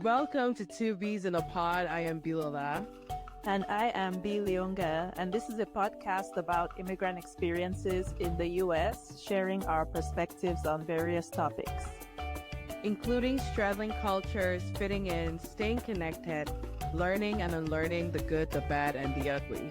Welcome to Two Bees in a Pod. I am Bilola. And I am B. Leonga, and this is a podcast about immigrant experiences in the U.S., sharing our perspectives on various topics, including straddling cultures, fitting in, staying connected, learning and unlearning the good, the bad, and the ugly.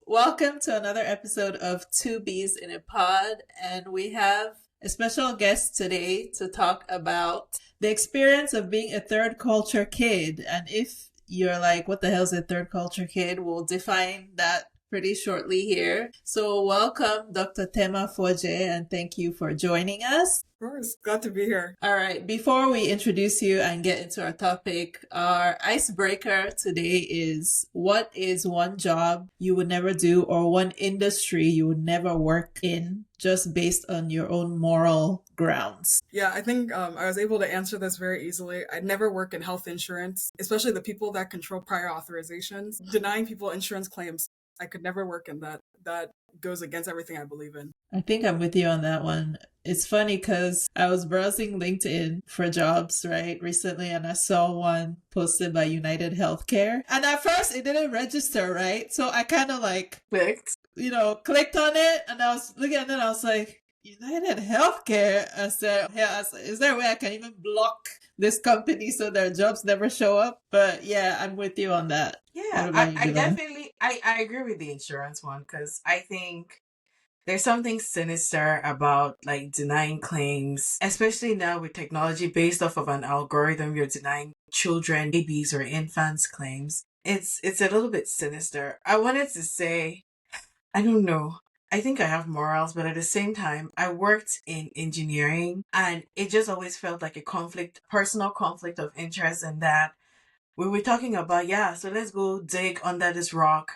Welcome to another episode of Two Bees in a Pod, and we have a special guest today to talk about the experience of being a third culture kid. And if you're like, what the hell is a third culture kid? We'll define that pretty shortly here. So welcome, Dr. Tema Fodje, and thank you for joining us. Of course, glad to be here. All right, before we introduce you and get into our topic, our icebreaker today is, what is one job you would never do or one industry you would never work in, just based on your own moral grounds? Yeah, I think I was able to answer this very easily. I'd never work in health insurance, especially the people that control prior authorizations. Denying people insurance claims, I could never work in that. That goes against everything I believe in. I think I'm with you on that one. It's funny because I was browsing LinkedIn for jobs, right, recently, and I saw one posted by United Healthcare. And at first it didn't register, right? So I kind of clicked on it, and I was looking at it and I was like, United Healthcare? I said, is there a way I can even block this company so their jobs never show up? But yeah, I'm with you on that. Yeah, I agree with the insurance one, because I think there's something sinister about denying claims, especially now with technology based off of an algorithm. You're denying children, babies, or infants claims. It's a little bit sinister. I wanted to say, I don't know. I think I have morals, but at the same time, I worked in engineering, and it just always felt like a personal conflict of interest in that we were talking about, so let's go dig under this rock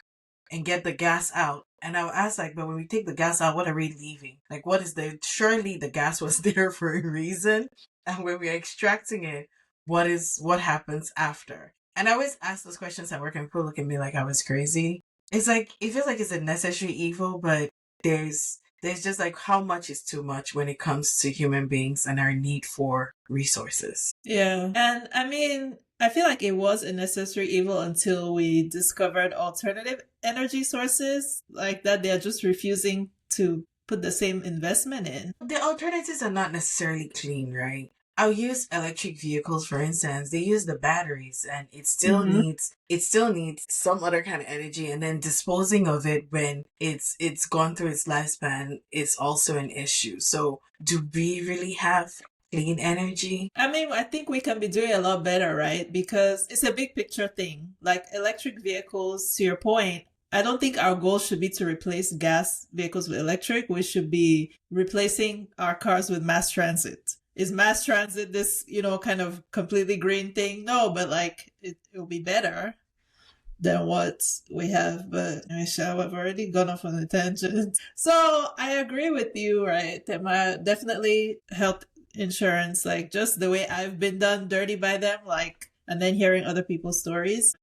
and get the gas out. And I asked, but when we take the gas out, what are we leaving? Surely the gas was there for a reason. And when we're extracting it, what happens after? And I always ask those questions at work, and people look at me like I was crazy. It's it feels like it's a necessary evil, but there's just how much is too much when it comes to human beings and our need for resources. Yeah. And I mean, I feel like it was a necessary evil until we discovered alternative energy sources like that they're just refusing to put the same investment in. The alternatives are not necessarily clean, right? I'll use electric vehicles, for instance. They use the batteries, and it still needs some other kind of energy, and then disposing of it when it's gone through its lifespan is also an issue. So do we really have clean energy? I mean, I think we can be doing a lot better, right? Because it's a big picture thing. Like electric vehicles, to your point, I don't think our goal should be to replace gas vehicles with electric. We should be replacing our cars with mass transit. Is mass transit this, kind of completely green thing? No, but it'll be better than what we have. But I've already gone off on a tangent. So I agree with you, right? Tema, definitely health insurance, just the way I've been done dirty by them, and then hearing other people's stories.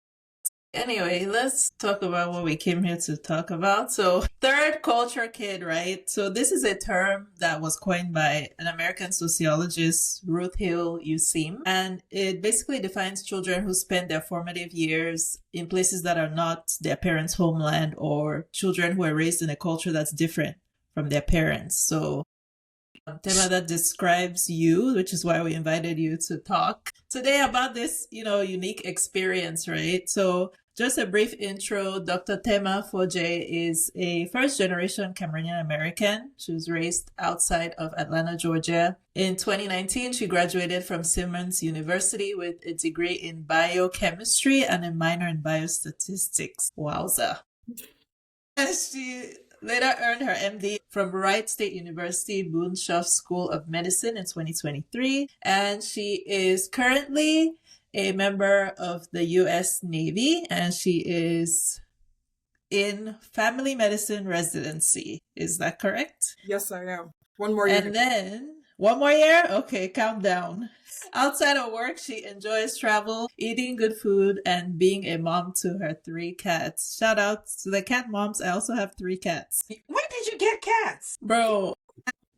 Anyway, let's talk about what we came here to talk about. So, third culture kid, right? So this is a term that was coined by an American sociologist, Ruth Hill Useem, and it basically defines children who spend their formative years in places that are not their parents' homeland, or children who are raised in a culture that's different from their parents. So Tema, that describes you, which is why we invited you to talk today about this, unique experience, right? So just a brief intro. Dr. Tema Fodje is a first-generation Cameroonian-American. She was raised outside of Atlanta, Georgia. In 2019, she graduated from Simmons University with a degree in biochemistry and a minor in biostatistics. Wowza. And she later earned her MD from Wright State University, Boonshoff School of Medicine in 2023. And she is currently a member of the U.S. Navy, and she is in family medicine residency. Is that correct? Yes, I am. One more year. And then, one more year? Okay, count down. Outside of work, she enjoys travel, eating good food, and being a mom to her 3 cats. Shout out to the cat moms. I also have 3 cats. When did you get cats? Bro,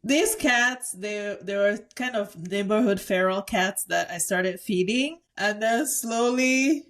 these cats, they were kind of neighborhood feral cats that I started feeding, and then slowly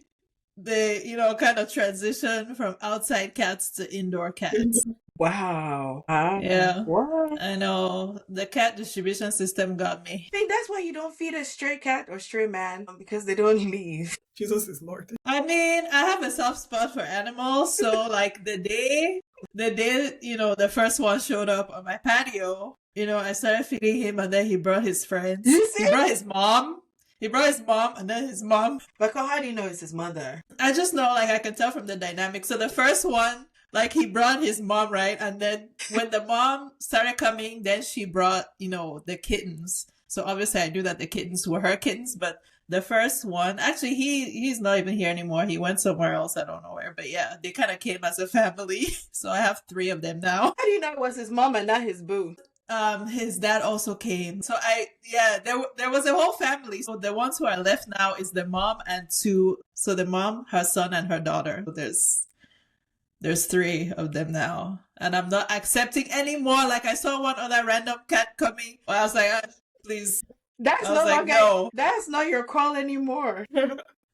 they, kind of transition from outside cats to indoor cats. Wow. Yeah. What? I know. The cat distribution system got me. I think that's why you don't feed a stray cat or stray man, because they don't leave. Jesus is Lord. I mean, I have a soft spot for animals, so like the day, the first one showed up on my patio, I started feeding him, and then he brought his friends. You see? He brought his mom. And then his mom. But how do you know it's his mother? I just know, like, I can tell from the dynamic. So the first one, like, he brought his mom, right? And then when the mom started coming, then she brought, the kittens. So obviously I knew that the kittens were her kittens, but the first one, actually, he's not even here anymore. He went somewhere else. I don't know where, but yeah, they kind of came as a family. So I have 3 of them now. How do you know it was his mom and not his boo? His dad also came. So there was a whole family. So the ones who are left now is the mom and 2. So the mom, her son, and her daughter. So there's 3 of them now. And I'm not accepting anymore. Like, I saw one other random cat coming. I was like, please. That's I was like, okay. no. That's not your call anymore.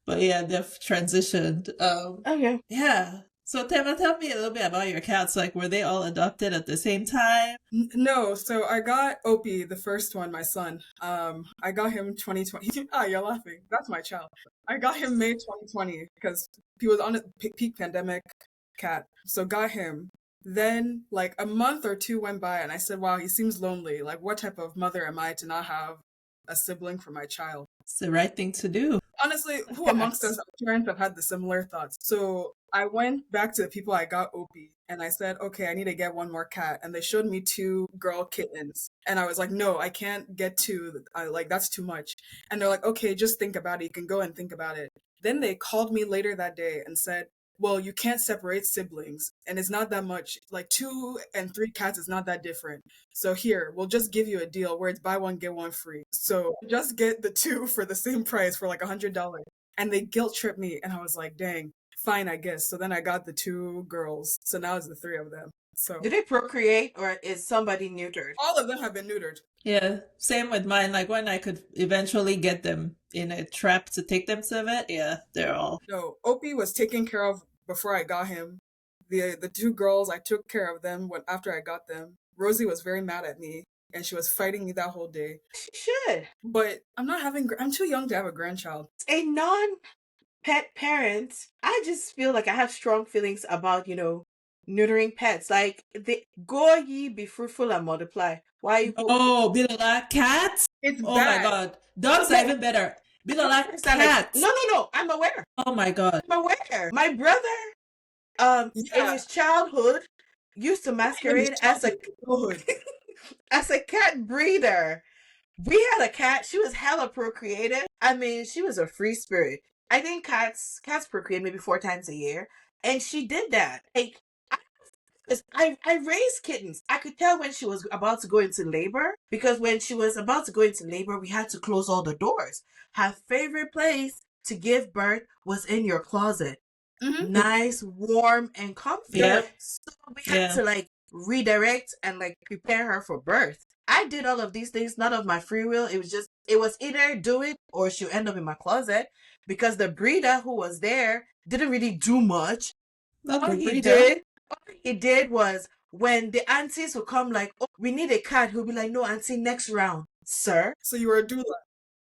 But yeah, they've transitioned. Okay. Yeah. So Tema, tell me a little bit about your cats. Like, were they all adopted at the same time? No, so I got Opie, the first one, my son. I got him 2020. You're laughing. That's my child. I got him May 2020 because he was on a peak pandemic cat. So got him. Then like a month or 2 went by and I said, wow, he seems lonely. Like, what type of mother am I to not have a sibling for my child? It's the right thing to do. Honestly, who amongst us parents have had the similar thoughts? So I went back to the people I got Opie and I said, okay, I need to get one more cat. And they showed me 2 girl kittens. And I was like, no, I can't get 2. That's too much. And they're like, okay, just think about it. You can go and think about it. Then they called me later that day and said, well, you can't separate siblings and it's not that much. Like 2 and 3 cats is not that different. So here, we'll just give you a deal where it's buy one, get one free. So just get the 2 for the same price for like $100. And they guilt tripped me and I was like, dang, fine, I guess. So then I got the 2 girls. So now it's the 3 of them. So did they procreate or is somebody neutered? all of them have been neutered. Yeah, same with mine. Like, when I could eventually get them in a trap to take them to the vet, yeah, they're all. No, Opie was taken care of before I got him. The 2 girls, I took care of them after I got them. Rosie was very mad at me and she was fighting me that whole day. She should. But I'm too young to have a grandchild. A non-pet parent, I just feel like I have strong feelings about, neutering pets. Like, go ye be fruitful and multiply. Why you go? Oh, Bilala, cats? It's Oh bad. my God. Dogs are even better. Bilala, cats. No, I'm aware. Oh my God. I'm aware. My brother, in his childhood, used to masquerade as a cat breeder. We had a cat. She was hella procreative. I mean, she was a free spirit. I think cats procreate maybe 4 times a year, and she did that. Like, I raised kittens. I could tell when she was about to go into labor, because when she was about to go into labor, we had to close all the doors. Her favorite place to give birth was in your closet. Mm-hmm. Nice, warm, and comfy. Yep. So we had to redirect and prepare her for birth. I did all of these things not of my free will. It was either do it or she'll end up in my closet, because the breeder who was there didn't really do much. All he did was, when the aunties would come oh, we need a cat, he'll be like, no, auntie, next round, sir. So you were a doula.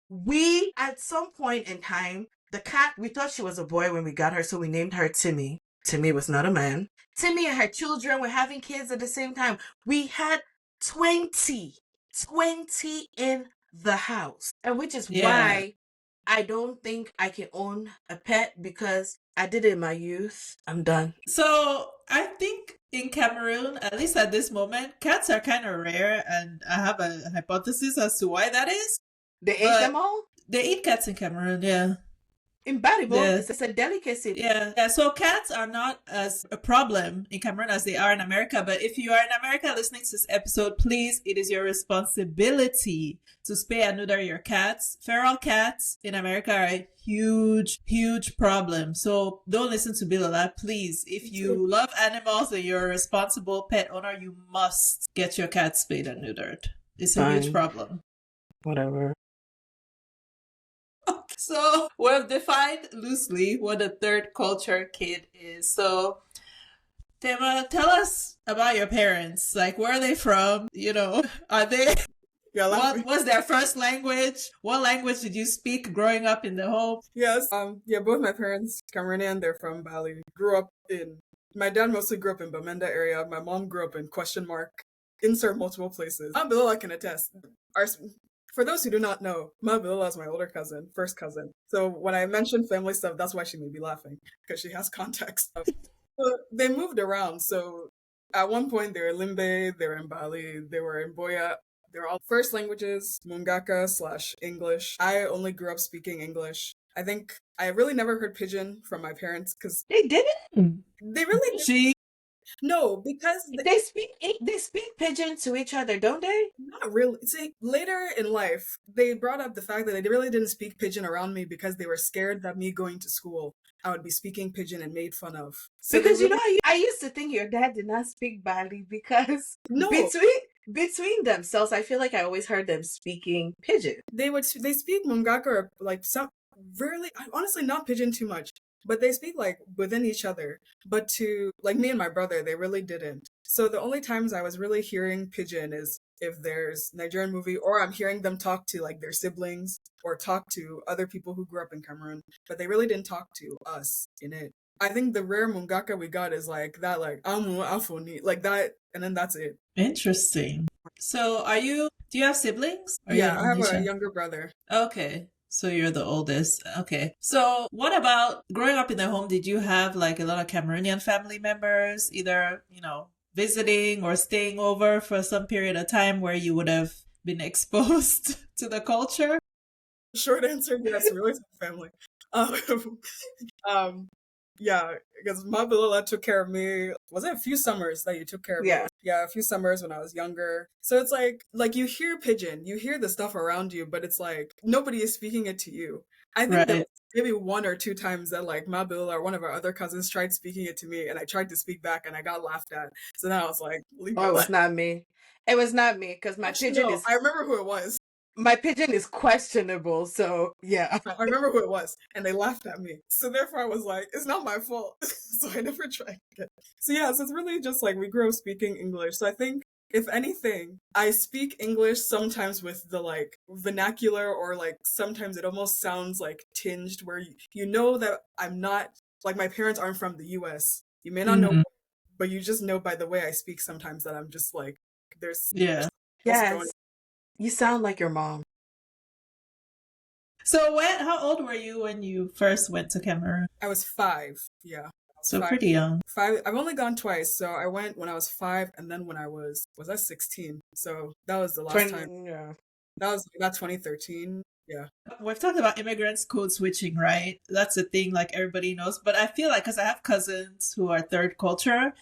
We, at some point in time, the cat, we thought she was a boy when we got her, so we named her Timmy. Timmy was not a man. Timmy and her children were having kids at the same time. We had 20 in the house. And which is why I don't think I can own a pet, because I did it in my youth. I'm done. So I think in Cameroon, at least at this moment, cats are kind of rare, and I have a hypothesis as to why that is. They ate them all? They eat cats in Cameroon, yeah. In Baribo, it's a delicacy. Yeah. So cats are not as a problem in Cameroon as they are in America. But if you are in America listening to this episode, please, it is your responsibility to spay and neuter your cats. Feral cats in America are a huge, huge problem. So don't listen to Bilala, please. If you love animals and you're a responsible pet owner, you must get your cat spayed and neutered. It's a huge Fine. problem. Whatever. So we've defined loosely what a third culture kid is. So Tema, tell us about your parents. Like, where are they from? You know, are they what was their first language? What language did you speak growing up in the home? Yes. Yeah, both my parents Cameroonian, they're from Bali. Grew up in my dad mostly grew up in Bamenda area. My mom grew up in question mark. Insert multiple places. Ma Bilala can attest. For those who do not know, Ma Bilala is my older cousin, first cousin. So when I mention family stuff, that's why she may be laughing, because she has context. So they moved around. So at one point they were in Limbe, they were in Bali, they were in Boya. They're all first languages, Mungaka/English. I only grew up speaking English. I think I really never heard Pidgin from my parents because They didn't. they really did. She No, because They speak Pidgin to each other, don't they? not really. See, later in life, they brought up the fact that they really didn't speak Pidgin around me because they were scared that me going to school, I would be speaking Pidgin and made fun of. So Because they you know, I used to think your dad did not speak Bali because no, between themselves, I feel like I always heard them speaking Pidgin. they speak Mungaka or like some rarely, honestly, not Pidgin too much, but they speak like within each other. But to like me and my brother, they really didn't. So the only times I was really hearing Pidgin is if there's Nigerian movie or I'm hearing them talk to like their siblings or talk to other people who grew up in Cameroon, but they really didn't talk to us in it. I think the rare Mungaka we got is like that, like Amu Afoni, like that, and then that's it. interesting. So do you have siblings? Or Yeah, you're I have only a child? younger brother. Okay. So you're the oldest. Okay. So what about growing up in the home? Did you have like a lot of Cameroonian family members, either, visiting or staying over for some period of time where you would have been exposed to the culture? Short answer, yes, really family. Um, yeah, because Mabilala took care of me. Was it a few summers that you took care of me? Yeah, a few summers when I was younger. So it's like you hear Pidgin, you hear the stuff around you, but it's like nobody is speaking it to you. I think there was maybe one or two times that like Mabilala or one of our other cousins tried speaking it to me, and I tried to speak back, and I got laughed at. So then I was like, leave me Oh, it alone. was not me. It was not me because my Actually, Pidgin no, is I remember who it was. my Pidgin is questionable. So yeah. I remember who it was, and they laughed at me. So therefore, I was like, it's not my fault. So I never tried again. So yeah, so it's really just like we grew up speaking English. So I think, if anything, I speak English sometimes with the like vernacular, or like sometimes it almost sounds like tinged, where you know that I'm not, like my parents aren't from the US. You may not know, but you just know by the way I speak sometimes that I'm just like, there's Yes. You sound like your mom. So how old were you when you first went to Cameroon? I was 5. Yeah. So pretty young. 5. I've only gone twice. So I went when I was 5, and then when I was I 16? So that was the last time. Yeah. That was about 2013. Yeah. We've talked about immigrants code switching, right? That's a thing like everybody knows. But I feel like, because I have cousins who are third culture,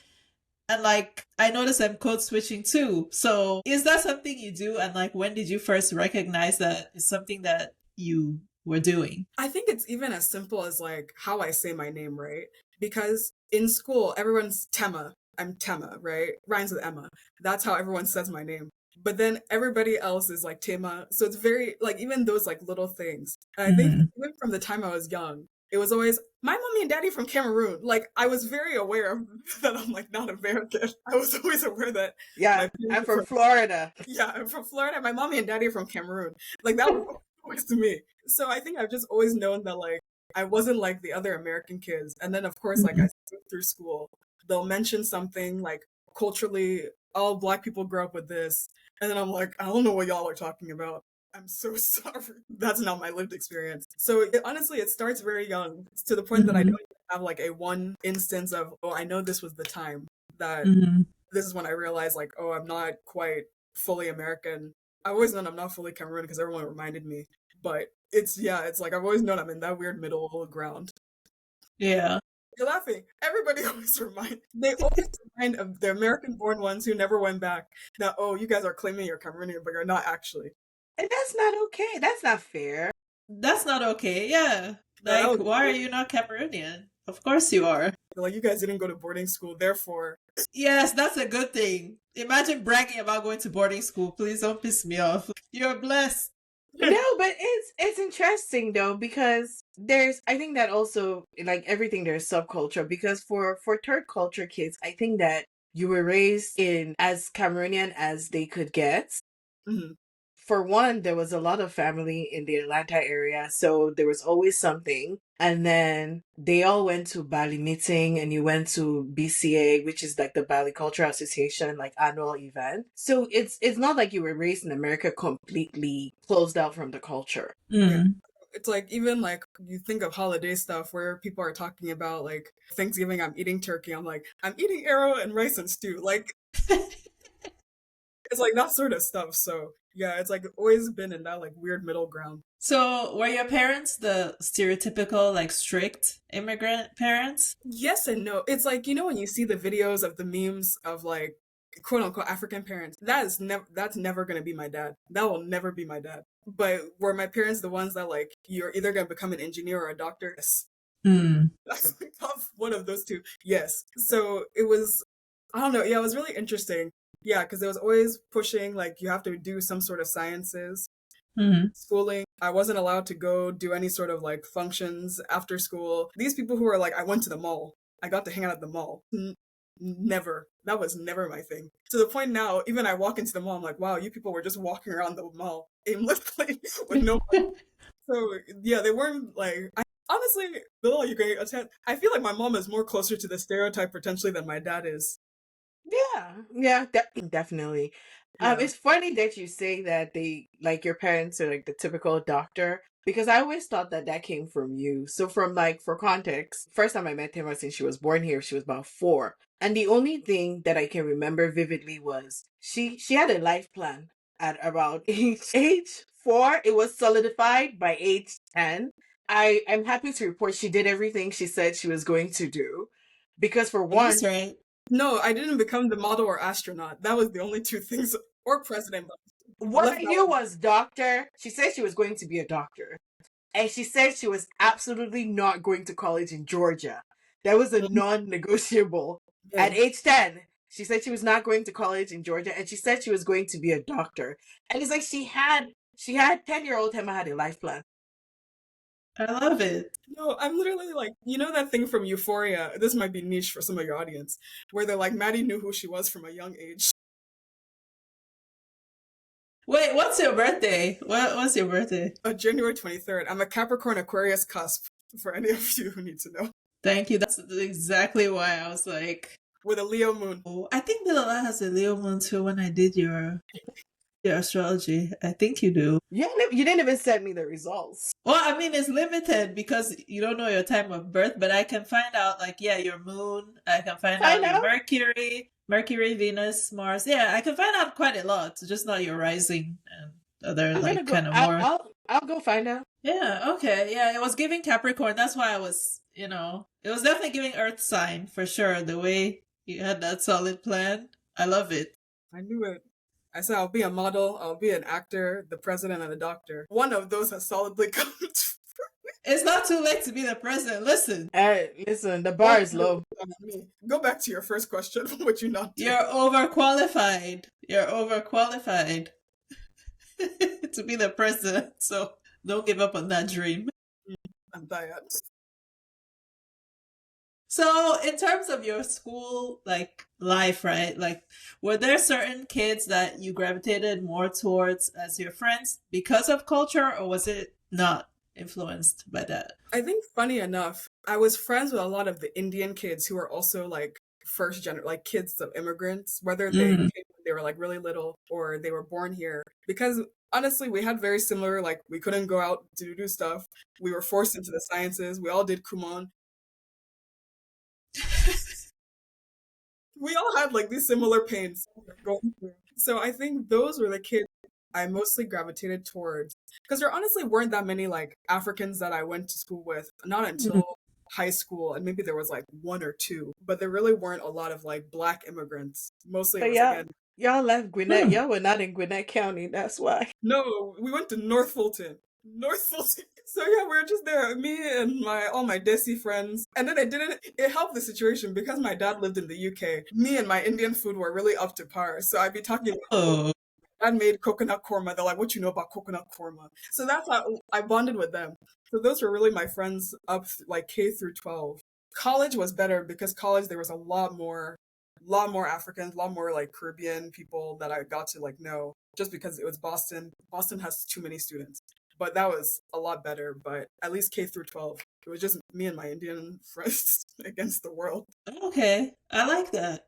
and like I notice them code switching too. So is that something you do? And like, when did you first recognize that it's something that you were doing? I think it's even as simple as like how I say my name, right? Because in school, everyone's Tema. I'm Tema, right? Rhymes with Emma. That's how everyone says my name. But then everybody else is like Tema. So it's very, like, even those like little things. And I think even from the time I was young, it was always, my mommy and daddy from Cameroon. Like, I was very aware of that I'm like not American. I was always aware that. Yeah, I'm from Florida. Yeah, I'm from Florida. My mommy and daddy are from Cameroon. Like, that was always to me. So I think I've just always known that like I wasn't like the other American kids. And then of course, like I went through school, they'll mention something like culturally, all Black people grow up with this. And then I'm like, I don't know what y'all are talking about. I'm so sorry. That's not my lived experience. So honestly, it starts very young, to the point that I don't have like a one instance of, oh, I know this was the time that this is when I realized like, oh, I'm not quite fully American. I've always known I'm not fully Cameroon because everyone reminded me. But it's like I've always known I'm in that weird middle ground. Yeah. You're laughing. Everybody they always remind of the American-born ones who never went back that, oh, you guys are claiming you're Cameroonian, but you're not actually. And that's not okay. That's not fair. That's not okay. Yeah. Like, why are you not Cameroonian? Of course you are. They're like, you guys didn't go to boarding school, therefore. Yes, that's a good thing. Imagine bragging about going to boarding school. Please don't piss me off. You're blessed. No, but it's interesting though, because I think that also, like everything, there's subculture, because for third culture kids, I think that you were raised in as Cameroonian as they could get. Mhm. For one, there was a lot of family in the Atlanta area, so there was always something. And then they all went to Bali meeting, and you went to BCA, which is like the Bali Cultural Association, like annual event. So it's not like you were raised in America completely closed out from the culture. Yeah. It's like, even like you think of holiday stuff where people are talking about like Thanksgiving, I'm eating turkey. I'm like, I'm eating arrow and rice and stew. Like, it's like that sort of stuff. So yeah, it's like always been in that like weird middle ground. So, were your parents the stereotypical, like, strict immigrant parents? Yes and no. It's like, when you see the videos of the memes of like quote unquote African parents, that's never gonna be my dad. That will never be my dad. But were my parents the ones that like, you're either gonna become an engineer or a doctor? Yes. One of those two. Yes. So it was, I don't know. Yeah, it was really interesting. Yeah, because it was always pushing like you have to do some sort of sciences. Schooling. I wasn't allowed to go do any sort of like functions after school. These people who are like, I went to the mall. I got to hang out at the mall. Never. That was never my thing. To the point now, even I walk into the mall, I'm like, wow, you people were just walking around the mall aimlessly with no. So yeah, they weren't like. Honestly, Bill, you great. I feel like my mom is more closer to the stereotype potentially than my dad is. Yeah, definitely. Yeah. It's funny that you say that they like your parents are like the typical doctor, because I always thought that came from you. So from like, for context, first time I met Tema, since she was born here, she was about 4, and the only thing that I can remember vividly was she had a life plan at about age 4. It was solidified by age 10. I'm happy to report she did everything she said she was going to do, because for one, That's right. No, I didn't become the model or astronaut. That was the only two things, or president. what I knew was doctor. She said she was going to be a doctor. And she said she was absolutely not going to college in Georgia. That was a non-negotiable. Yeah. At age 10, she said she was not going to college in Georgia, and she said she was going to be a doctor. And it's like she had 10-year-old Tema had a life plan. I love it. No, I'm literally like, that thing from Euphoria. This might be niche for some of your audience, where they're like, Maddie knew who she was from a young age. Wait, what's your birthday? What's your birthday? January 23rd. I'm a Capricorn Aquarius cusp, for any of you who need to know. Thank you. That's exactly why I was like, With a Leo moon. oh, I think Delilah has a Leo moon too when I did your astrology. I think you do. Yeah, you didn't even send me the results. Well, I mean, it's limited because you don't know your time of birth, but I can find out, like, yeah, your moon. I can find out your Mercury, Venus, Mars. Yeah, I can find out quite a lot. Just not your rising and other, more. I'll go find out. Yeah, okay. Yeah, it was giving Capricorn. That's why I was, it was definitely giving Earth sign for sure. The way you had that solid plan. I love it. I knew it. I said I'll be a model, I'll be an actor, the president, and a doctor. One of those has solidly come to. It's not too late to be the president. Listen. Listen, the bar is low. Go back to your first question. What you not do? You're overqualified. To be the president. So don't give up on that dream. I'm tired. So in terms of your school life, right? Like, were there certain kids that you gravitated more towards as your friends because of culture, or was it not influenced by that? I think, funny enough, I was friends with a lot of the Indian kids who were also like first generation, like kids of immigrants, whether they came when they were like really little or they were born here. Because honestly, we had very similar, like, we couldn't go out to do stuff. We were forced into the sciences. We all did Kumon. We all had like these similar pains going through. So I think those were the kids I mostly gravitated towards, because there honestly weren't that many like Africans that I went to school with, not until high school, and maybe there was like 1 or 2, but there really weren't a lot of like Black immigrants. Mostly it was, again, y'all left Gwinnett. Y'all were not in Gwinnett County, that's why. no, we went to North Fulton. So yeah, we were just there, me and all my Desi friends. And then it helped the situation because my dad lived in the UK. Me and my Indian food were really up to par. So I'd be talking about, Oh, dad made coconut korma. They're like, what you know about coconut korma? So that's how I bonded with them. So those were really my friends like K through 12. College was better because college there was a lot more Africans, a lot more like Caribbean people that I got to like know just because it was Boston. Boston has too many students. But that was a lot better. But at least K through 12, it was just me and my Indian friends against the world. okay. I like that.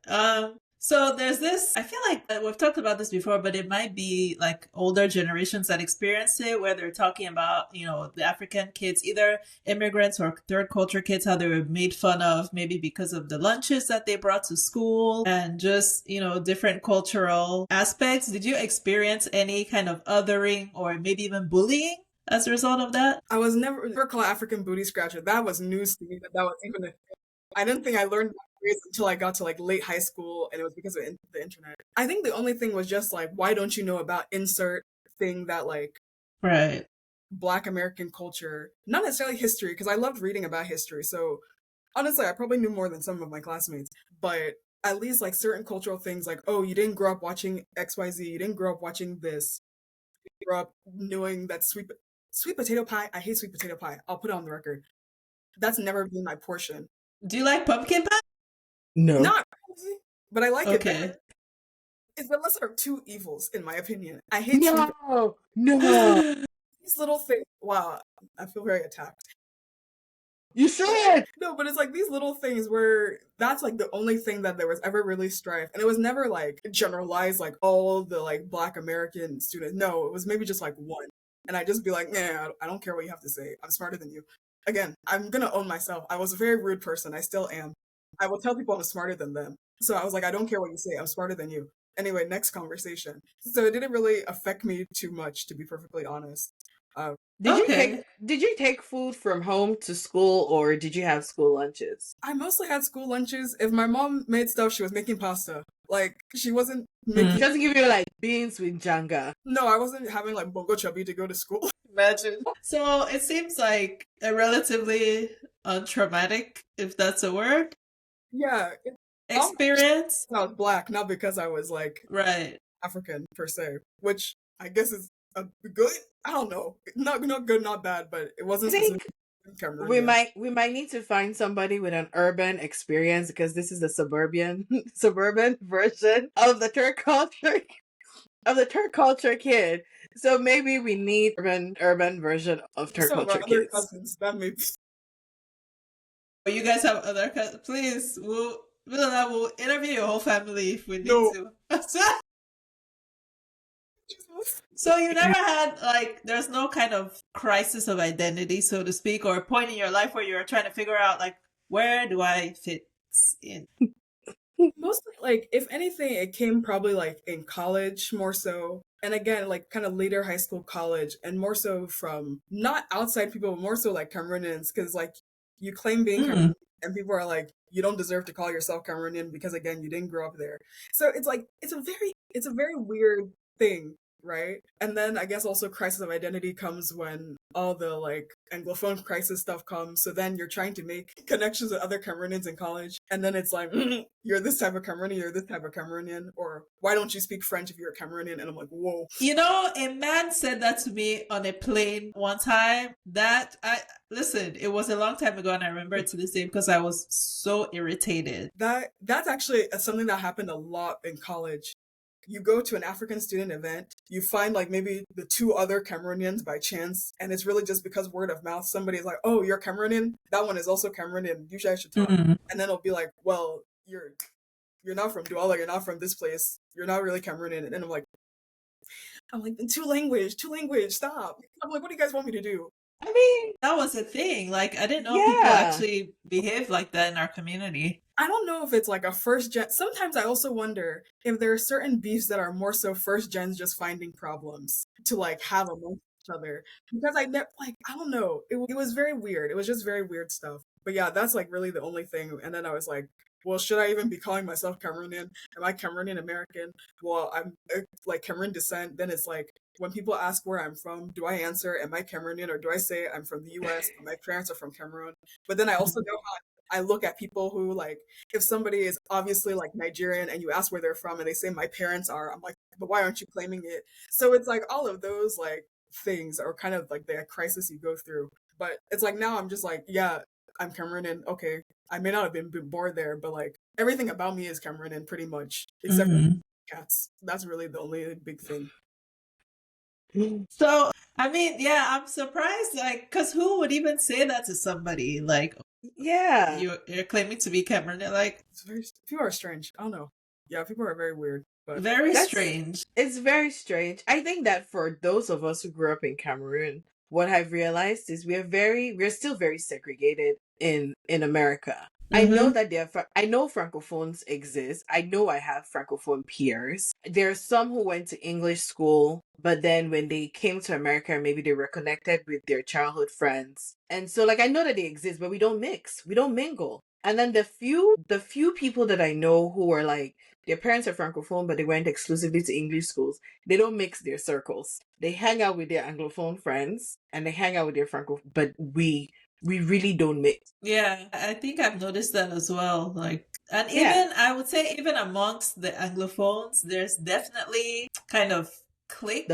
So there's this, I feel like we've talked about this before, but it might be like older generations that experience it, where they're talking about, the African kids, either immigrants or third culture kids, how they were made fun of, maybe because of the lunches that they brought to school and just, different cultural aspects. Did you experience any kind of othering or maybe even bullying as a result of that? I was never called African booty scratcher. That was news to me that was even a thing. I didn't think I learned that phrase until I got to like late high school, and it was because of the internet. I think the only thing was just like, why don't you know about insert thing that like Right. Black American culture, not necessarily history, because I loved reading about history. So honestly, I probably knew more than some of my classmates, but at least like certain cultural things like, oh, you didn't grow up watching XYZ, you didn't grow up watching this, you grew up knowing that sweet potato pie. I hate sweet potato pie. I'll put it on the record. That's never been my portion. Do you like pumpkin pie? No. Not really, but I like it Okay. better. It's the lesser of two evils, in my opinion. I hate sweet No. these little things. Wow, I feel very attacked. You should. No, but it's like these little things where that's like the only thing that there was ever really strife. And it was never like generalized like all the like Black American students. No, it was maybe just like one. And I'd just be like, nah, I don't care what you have to say. I'm smarter than you. Again, I'm gonna own myself. I was a very rude person. I still am. I will tell people I'm smarter than them. So I was like, I don't care what you say. I'm smarter than you. Anyway, next conversation. So it didn't really affect me too much, to be perfectly honest. Did you take food from home to school, or did you have school lunches? I mostly had school lunches. If my mom made stuff, she was making pasta. Like she wasn't making. She doesn't give you like beans with janga. No, I wasn't having like bongo chubby to go to school. Imagine. So it seems like a relatively untraumatic, if that's a word, Yeah, experience. I was Black, not because I was like Right. African per se, which I guess is a good. I don't know, not good, not bad, but it wasn't I think specific to Cameroon. we might need to find somebody with an urban experience, because this is the suburban version of the third culture kid. So maybe we need urban version of third Some of our culture other kids. cousins that may be. But you guys have other please, we'll interview your whole family if we need No. to. So you never had like there's no kind of crisis of identity, so to speak, or a point in your life where you were trying to figure out like where do I fit in? Mostly, like, if anything, it came probably like in college more so. And again, like kind of later high school, college, and more so from not outside people, but more so like Cameroonians, because like you claim being Cameroonian, and people are like, you don't deserve to call yourself Cameroonian because again, you didn't grow up there. So it's like it's a very weird thing, right? And then I guess also crisis of identity comes when all the like Anglophone crisis stuff comes. So then you're trying to make connections with other Cameroonians in college. And then it's like, you're this type of Cameroonian, you're this type of Cameroonian. Or why don't you speak French if you're a Cameroonian? And I'm like, whoa. A man said that to me on a plane one time. Listen, it was a long time ago and I remember it to this day because I was so irritated. That's actually something that happened a lot in college. You go to an African student event, you find like maybe the two other Cameroonians by chance, and it's really just because word of mouth. Somebody's like, "Oh, you're Cameroonian. That one is also Cameroonian. You guys should talk." And then it'll be like, "Well, you're not from Douala. You're not from this place. You're not really Cameroonian." And then I'm like, two language, stop. I'm like, what do you guys want me to do? I mean, that was a thing. Like, I didn't know people actually behave like that in our community. I don't know if it's like a first gen. Sometimes I also wonder if there are certain beefs that are more so first gens just finding problems to like have amongst each other. Because I don't know. It was very weird. It was just very weird stuff. But yeah, that's like really the only thing. And then I was like, well, should I even be calling myself Cameroonian? Am I Cameroonian-American? Well, I'm like Cameroon descent. Then it's like, when people ask where I'm from, do I answer, am I Cameroonian, or do I say I'm from the US, my parents are from Cameroon? But then I also know how I look at people who, like, if somebody is obviously like Nigerian and you ask where they're from and they say my parents are, I'm like, but why aren't you claiming it? So it's like all of those like things are kind of like the crisis you go through. But it's like now I'm just like, yeah, I'm Cameroonian. Okay, I may not have been born there, but like everything about me is Cameroonian pretty much, except for cats. That's really the only big thing. So, I mean, yeah, I'm surprised, like, because who would even say that to somebody? Like, Yeah. you're claiming to be Cameroonian, like, People are strange. I don't know. Yeah, people are very weird. But very strange. It's very strange. I think that for those of us who grew up in Cameroon, what I've realized is we're still very segregated in America. I know that I know francophones exist. I know I have francophone peers. There are some who went to English school, but then when they came to America, maybe they reconnected with their childhood friends. And so like I know that they exist, but we don't mix. We don't mingle. And then the few people that I know who are like their parents are francophone, but they went exclusively to English schools. They don't mix their circles. They hang out with their anglophone friends and they hang out with their francophone, but we really don't mix. Yeah, I think I've noticed that as well. Like, and even I would say even amongst the Anglophones, there's definitely kind of cliques.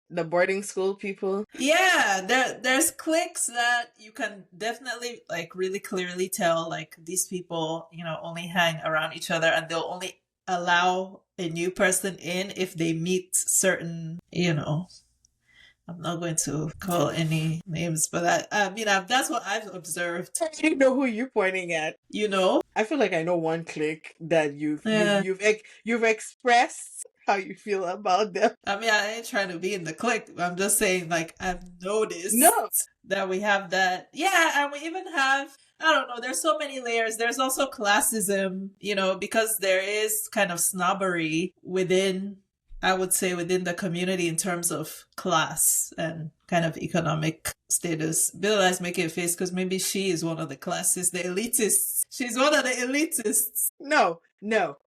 The boarding school people. Yeah, there's cliques that you can definitely like really clearly tell like these people, only hang around each other and they'll only allow a new person in if they meet certain, I'm not going to call any names, but I mean, that's what I've observed. You know who you're pointing at. I feel like I know one clique that you've expressed how you feel about them. I mean, I ain't trying to be in the clique. I'm just saying, like, I've noticed that we have that. Yeah, and we even have, I don't know, there's so many layers. There's also classism, because there is kind of snobbery within, I would say, within the community in terms of class and kind of economic status. Billa's making a face because maybe she is one of the classists, the elitists. She's one of the elitists. No.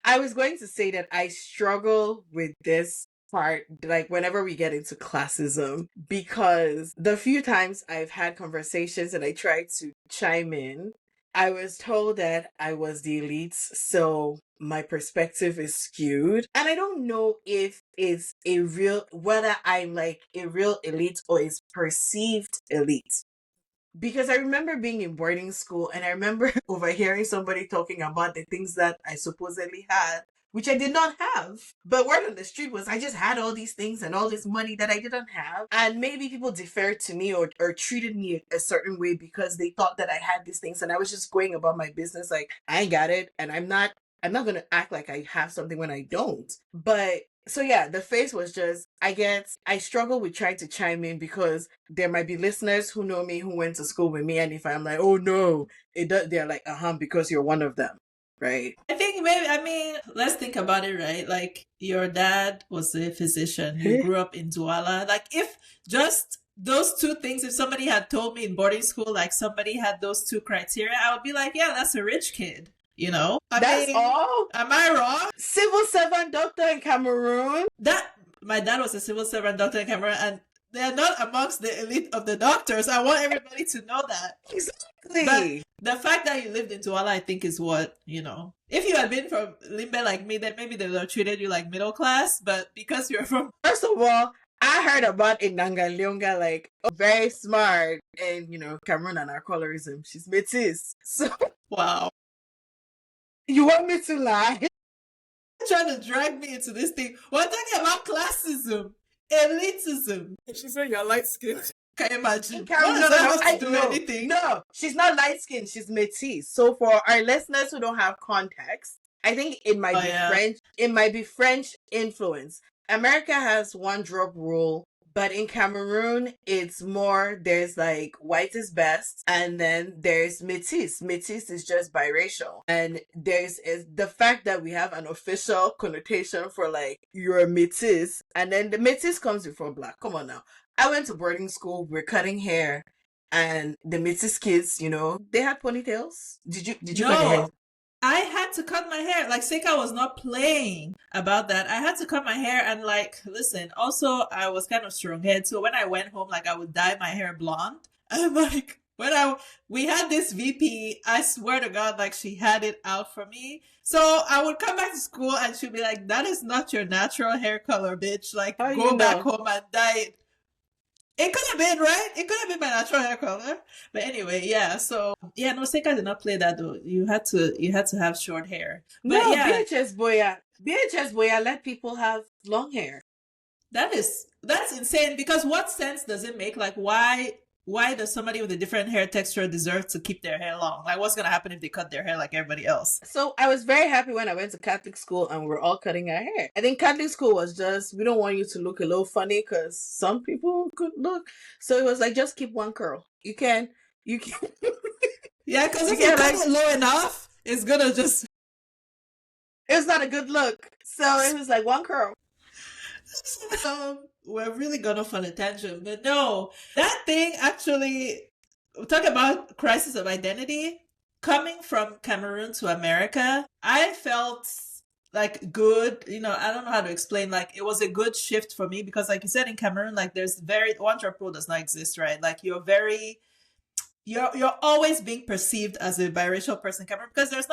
I was going to say that I struggle with this part, like whenever we get into classism, because the few times I've had conversations and I tried to chime in, I was told that I was the elites, so my perspective is skewed. And I don't know if it's whether I'm like a real elite or is perceived elite. Because I remember being in boarding school and I remember overhearing somebody talking about the things that I supposedly had, which I did not have. But word on the street was I just had all these things and all this money that I didn't have. And maybe people deferred to me or treated me a certain way because they thought that I had these things and I was just going about my business like, I ain't got it and I'm not going to act like I have something when I don't. But so yeah, the face was just, I struggle with trying to chime in because there might be listeners who know me, who went to school with me. And if I'm like, oh no, they're like, because you're one of them. Right. I think let's think about it, right? Like your dad was a physician. You grew up in Douala. Like if just those two things, if somebody had told me in boarding school, like somebody had those two criteria, I would be like, yeah, that's a rich kid. That's all? Am I wrong? Civil servant doctor in Cameroon? My dad was a civil servant doctor in Cameroon, and they're not amongst the elite of the doctors. I want everybody to know that. Exactly. But the fact that you lived in Douala, I think, is what, if you had been from Limbe like me, then maybe they would have treated you like middle class. But because you're from... First of all, I heard about Inanga Leonga, like, very smart. And, Cameroon and our colorism. She's métis. So... Wow. You want me to lie? Trying to drag me into this thing. We're talking about classism, elitism. She said you're light skinned. Can you imagine? What does that have to do anything? No, she's not light skinned. She's métis. So for our listeners who don't have context, I think it might be French. It might be French influence. America has one drop rule. But in Cameroon, it's more, there's like white is best. And then there's métis. Métis is just biracial. And there's the fact that we have an official connotation for like, you're a métis. And then the métis comes before black. Come on now. I went to boarding school. We're cutting hair. And the métis kids, they had ponytails. Did you cut your hair? I had to cut my hair. Like, Seika was not playing about that. I had to cut my hair, and like, listen, also I was kind of strong-headed, so when I went home, like, I would dye my hair blonde. I'm like, we had this VP, I swear to God, like, she had it out for me. So I would come back to school and she'd be like, that is not your natural hair color, bitch. Like, How go you back know? home and dye it. It could have been, right? It could have been my natural hair color. But anyway, yeah. So yeah, no, Seika did not play that though. You had to have short hair. But No, yeah, BHS Boya let people have long hair. that's insane, because what sense does it make? Like, why does somebody with a different hair texture deserve to keep their hair long? Like, what's gonna happen if they cut their hair like everybody else? So I was very happy when I went to Catholic school and we're all cutting our hair. I think Catholic school was just, we don't want you to look a little funny because some people could look. So it was like, just keep one curl. You can. Yeah, because if Yeah, you cut like- it low enough, it's gonna just. It's not a good look. So it was like one curl. We're really gone off on a tangent, but no, that thing actually, talk about crisis of identity. Coming from Cameroon to America, I felt like good, I don't know how to explain, like, it was a good shift for me, because like you said, in Cameroon, like, there's one drop rule does not exist, right? Like, you're always being perceived as a biracial person in Cameroon, because there's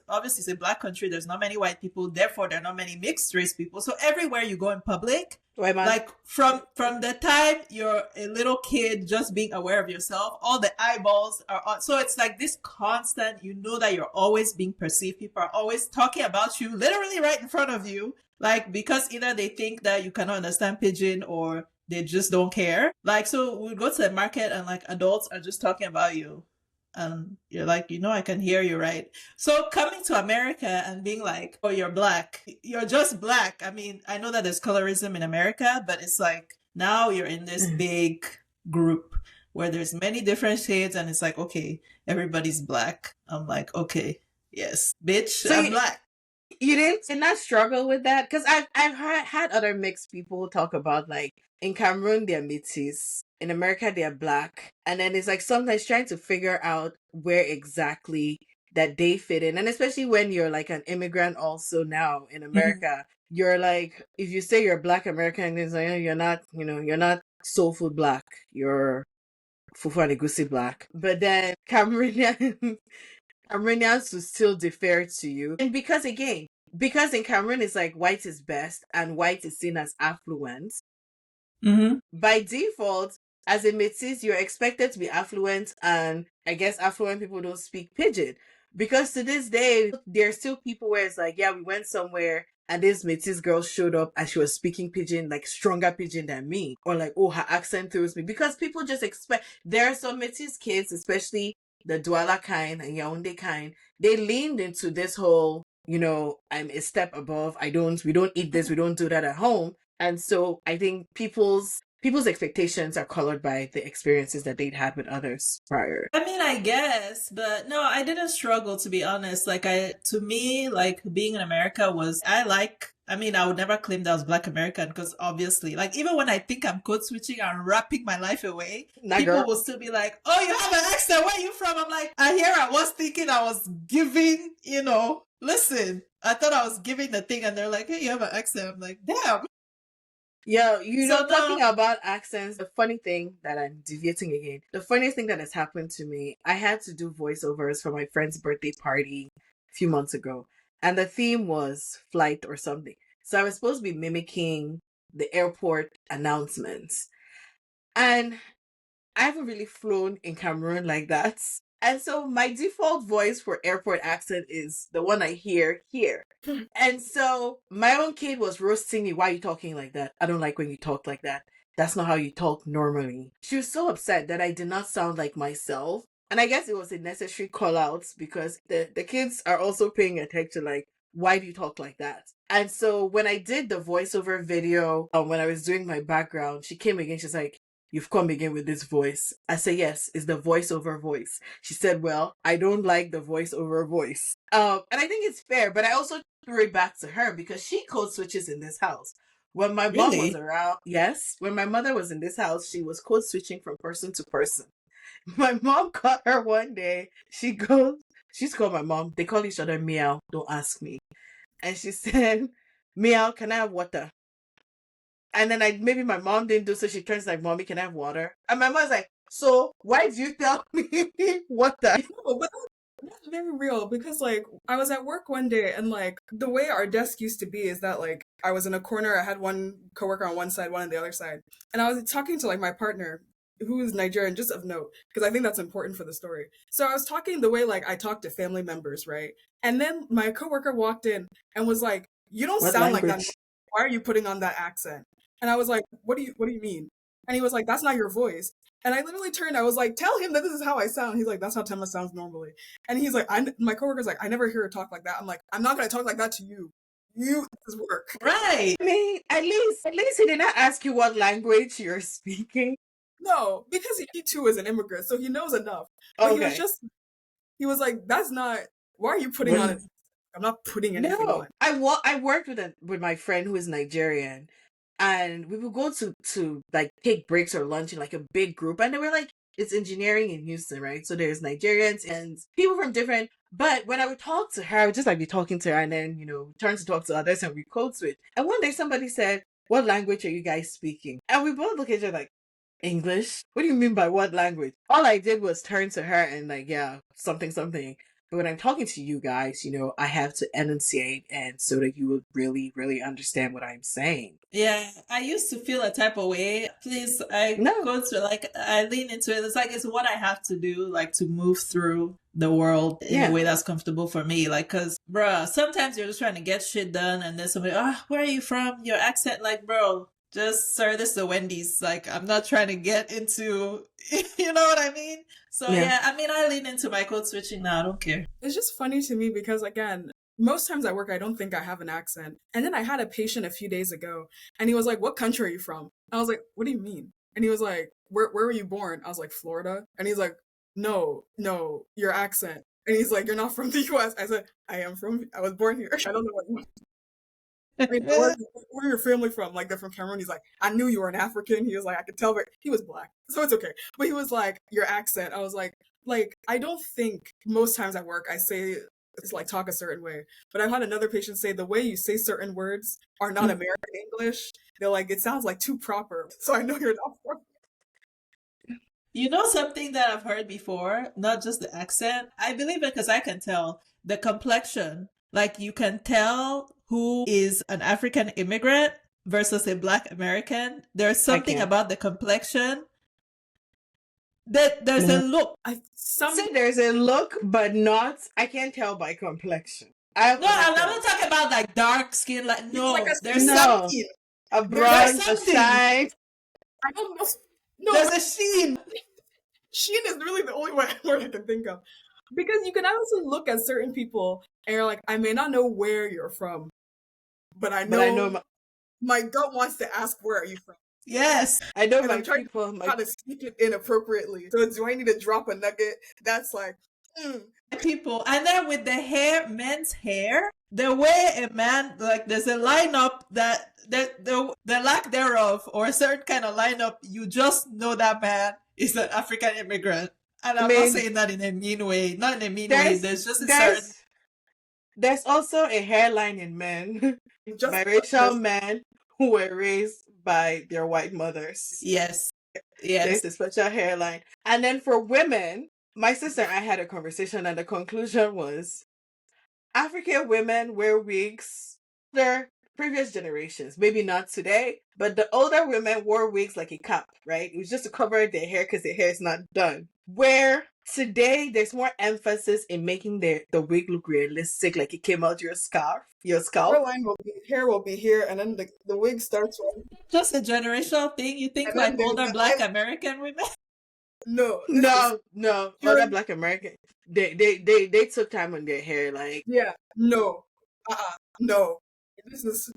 obviously, it's a black country, there's not many white people, therefore there are not many mixed race people. So everywhere you go in public, Right, man? like from the time you're a little kid, just being aware of yourself, all the eyeballs are on. So it's like this constant, that you're always being perceived. People are always talking about you, literally right in front of you, like, because either they think that you cannot understand pidgin or they just don't care. Like, so we go to the market and like adults are just talking about you. And you're like, I can hear you, right? So coming to America and being like, oh, you're black. You're just black. I mean, I know that there's colorism in America, but it's like, now you're in this big group where there's many different shades, and it's like, okay, everybody's black. I'm like, okay, yes, bitch, So I'm black. You did not struggle with that? Because I've had other mixed people talk about, like, in Cameroon they're métis, in America they're black, and then it's like sometimes trying to figure out where exactly that they fit in, and especially when you're like an immigrant also now in America, you're like, if you say you're Black American, it's like, you're not, you're not soul food black, you're fufu and egusi black, but then Cameroonians will still defer to you. And because in Cameroon it's like white is best and white is seen as affluent. By default, as a métis, you're expected to be affluent, and I guess affluent people don't speak pidgin. Because to this day, there's still people where it's like, yeah, we went somewhere and this métis girl showed up and she was speaking pidgin, like stronger pidgin than me. Or like, oh, her accent throws me. Because people just expect, there are some métis kids, especially the Douala kind and Yaoundé kind, they leaned into this whole, I'm a step above. we don't eat this, we don't do that at home. And so I think people's expectations are colored by the experiences that they'd had with others prior. I mean, I guess, but no, I didn't struggle, to be honest. Like, to me, like, being in America I would never claim that I was Black American, because obviously, like, even when I think I'm code switching and rapping my life away, people will still be like, oh, you have an accent, where are you from? I'm like, I was thinking I was giving, listen, I thought I was giving the thing, and they're like, hey, you have an accent. I'm like, damn. Yeah, talking about accents, the funny thing that I'm deviating again, the funniest thing that has happened to me, I had to do voiceovers for my friend's birthday party a few months ago, and the theme was flight or something. So I was supposed to be mimicking the airport announcements. And I haven't really flown in Cameroon like that. And so my default voice for airport accent is the one I hear here. And so my own kid was roasting me. Why are you talking like that? I don't like when you talk like that. That's not how you talk normally. She was so upset that I did not sound like myself. And I guess it was a necessary call out because the kids are also paying attention, like, why do you talk like that? And so when I did the voiceover video, when I was doing my background, she came again. She's like, you've come again with this voice. I said, yes, it's the voiceover voice. She said, well, I don't like the voiceover voice. And I think it's fair, but I also threw it back to her because she code switches in this house. When my mom was around, yes, when my mother was in this house, she was code switching from person to person. My mom caught her one day. She goes, She's called my mom. They call each other Meow. Don't ask me. And she said, Meow, can I have water? And then maybe my mom didn't do so. She turns like, Mommy, can I have water? And my mom's like, so why do you tell me water? No, but that's very real because like I was at work one day and like the way our desk used to be is that like I was in a corner, I had one coworker on one side, one on the other side. And I was talking to like my partner who is Nigerian, just of note, because I think that's important for the story. So I was talking the way like I talk to family members, right? And then my coworker walked in and was like, you don't What sound like that. language? Why are you putting on that accent? And I was like, what do you mean? And he was like, that's not your voice. And I literally turned, I was like, tell him that this is how I sound. He's like, that's how Tema sounds normally. And he's like, my coworker's like, I never hear her talk like that. I'm like, I'm not going to talk like that to you. This is work. Right. I mean, at least he did not ask you what language you're speaking. No, because he too is an immigrant, so he knows enough. But Okay. he was like, that's not, why are you putting on it? I'm not putting anything on. I worked with my friend who is Nigerian, and we would go to like take breaks or lunch in like a big group, and they were like, it's engineering in Houston, right? So there's Nigerians and people from different. But when I would talk to her, I would just like be talking to her, and then turn to talk to others, and we code switch. And one day somebody said, "What language are you guys speaking?" And we both look at each other like, English? What do you mean by what language? All I did was turn to her and like, yeah, something. But when I'm talking to you guys, I have to enunciate and so that you would really, really understand what I'm saying. Yeah, I used to feel a type of way. Please, go through, like, I lean into it. It's like, it's what I have to do, like, to move through the world in a way that's comfortable for me. Like, cause, bruh, sometimes you're just trying to get shit done and then somebody, where are you from? Your accent, like, bro, just, sir, this is the Wendy's. Like, I'm not trying to get into, you know what I mean? So, I mean, I lean into my code switching now. I don't care. It's just funny to me because, again, most times at work, I don't think I have an accent. And then I had a patient a few days ago, and he was like, what country are you from? I was like, what do you mean? And he was like, where were you born? I was like, Florida. And he's like, no, your accent. And he's like, you're not from the US. I said, I was born here. I don't know what you mean. I mean, where your family from? Like, they're from Cameroon. He's like, I knew you were an African. He was like, I could tell, but he was black, so it's okay. But he was like, your accent. I was like, I don't think most times at work I say it's like talk a certain way. But I've had another patient say the way you say certain words are not American English. They're like, it sounds like too proper. So I know you're not from. You know something that I've heard before, not just the accent. I believe it because I can tell the complexion. Like, you can tell who is an African immigrant versus a Black American. There's something about the complexion. There's a look. There's a look, but not. I can't tell by complexion. I'm not talking about like dark skin. Like, no, there's something. A bronze, a shine. I don't know. No, there's a sheen. Sheen is really the only word I can think of. Because you can also look at certain people and you're like, I may not know where you're from, but I know my gut wants to ask, where are you from? Yes. I know my people. How to speak it inappropriately. So do I need to drop a nugget? That's like, people. And then with the hair, men's hair, the way a man, like, there's a lineup that the lack thereof, or a certain kind of lineup, you just know that man is an African immigrant. And I'm not saying that in a mean way. Not in a mean way. There's just a certain... There's also a hairline in men. Biracial men who were raised by their white mothers. Yes. There's a special hairline. And then for women, my sister and I had a conversation, and the conclusion was African women wear wigs. Their previous generations, maybe not today, but the older women wore wigs like a cap, right? It was just to cover their hair because their hair is not done. Where today there's more emphasis in making the wig look realistic, like it came out your scalp. Hair will be here, and then the wig starts on. Just a generational thing. You think like older Black American women? No. Older Black American. They took time on their hair, like no. This is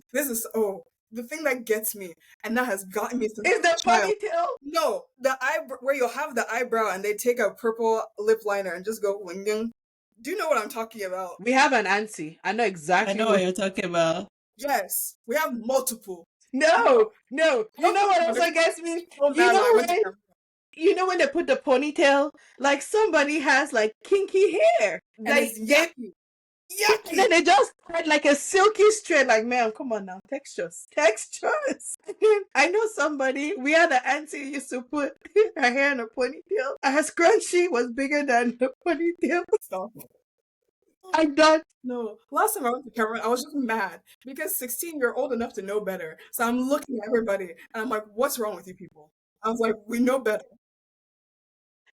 the thing that gets me, and that has gotten me since is the ponytail. No, the eyebrow, where you'll have the eyebrow and they take a purple lip liner and just go wing. Do you know what I'm talking about? We have an auntie. I know exactly. I know what you're talking about. Yes, we have multiple. No. You know what also gets me? You know when they put the ponytail, like somebody has like kinky hair, And like it's yucky. and then they just had like a silky straight. Like, man, come on now, textures. I know somebody. We had an auntie who used to put her hair in a ponytail. Her scrunchie was bigger than the ponytail. Stop. I don't. No, last time I went to Cameroon, I was just mad because 16, you're old enough to know better. So I'm looking at everybody and I'm like, what's wrong with you people? I was like, we know better.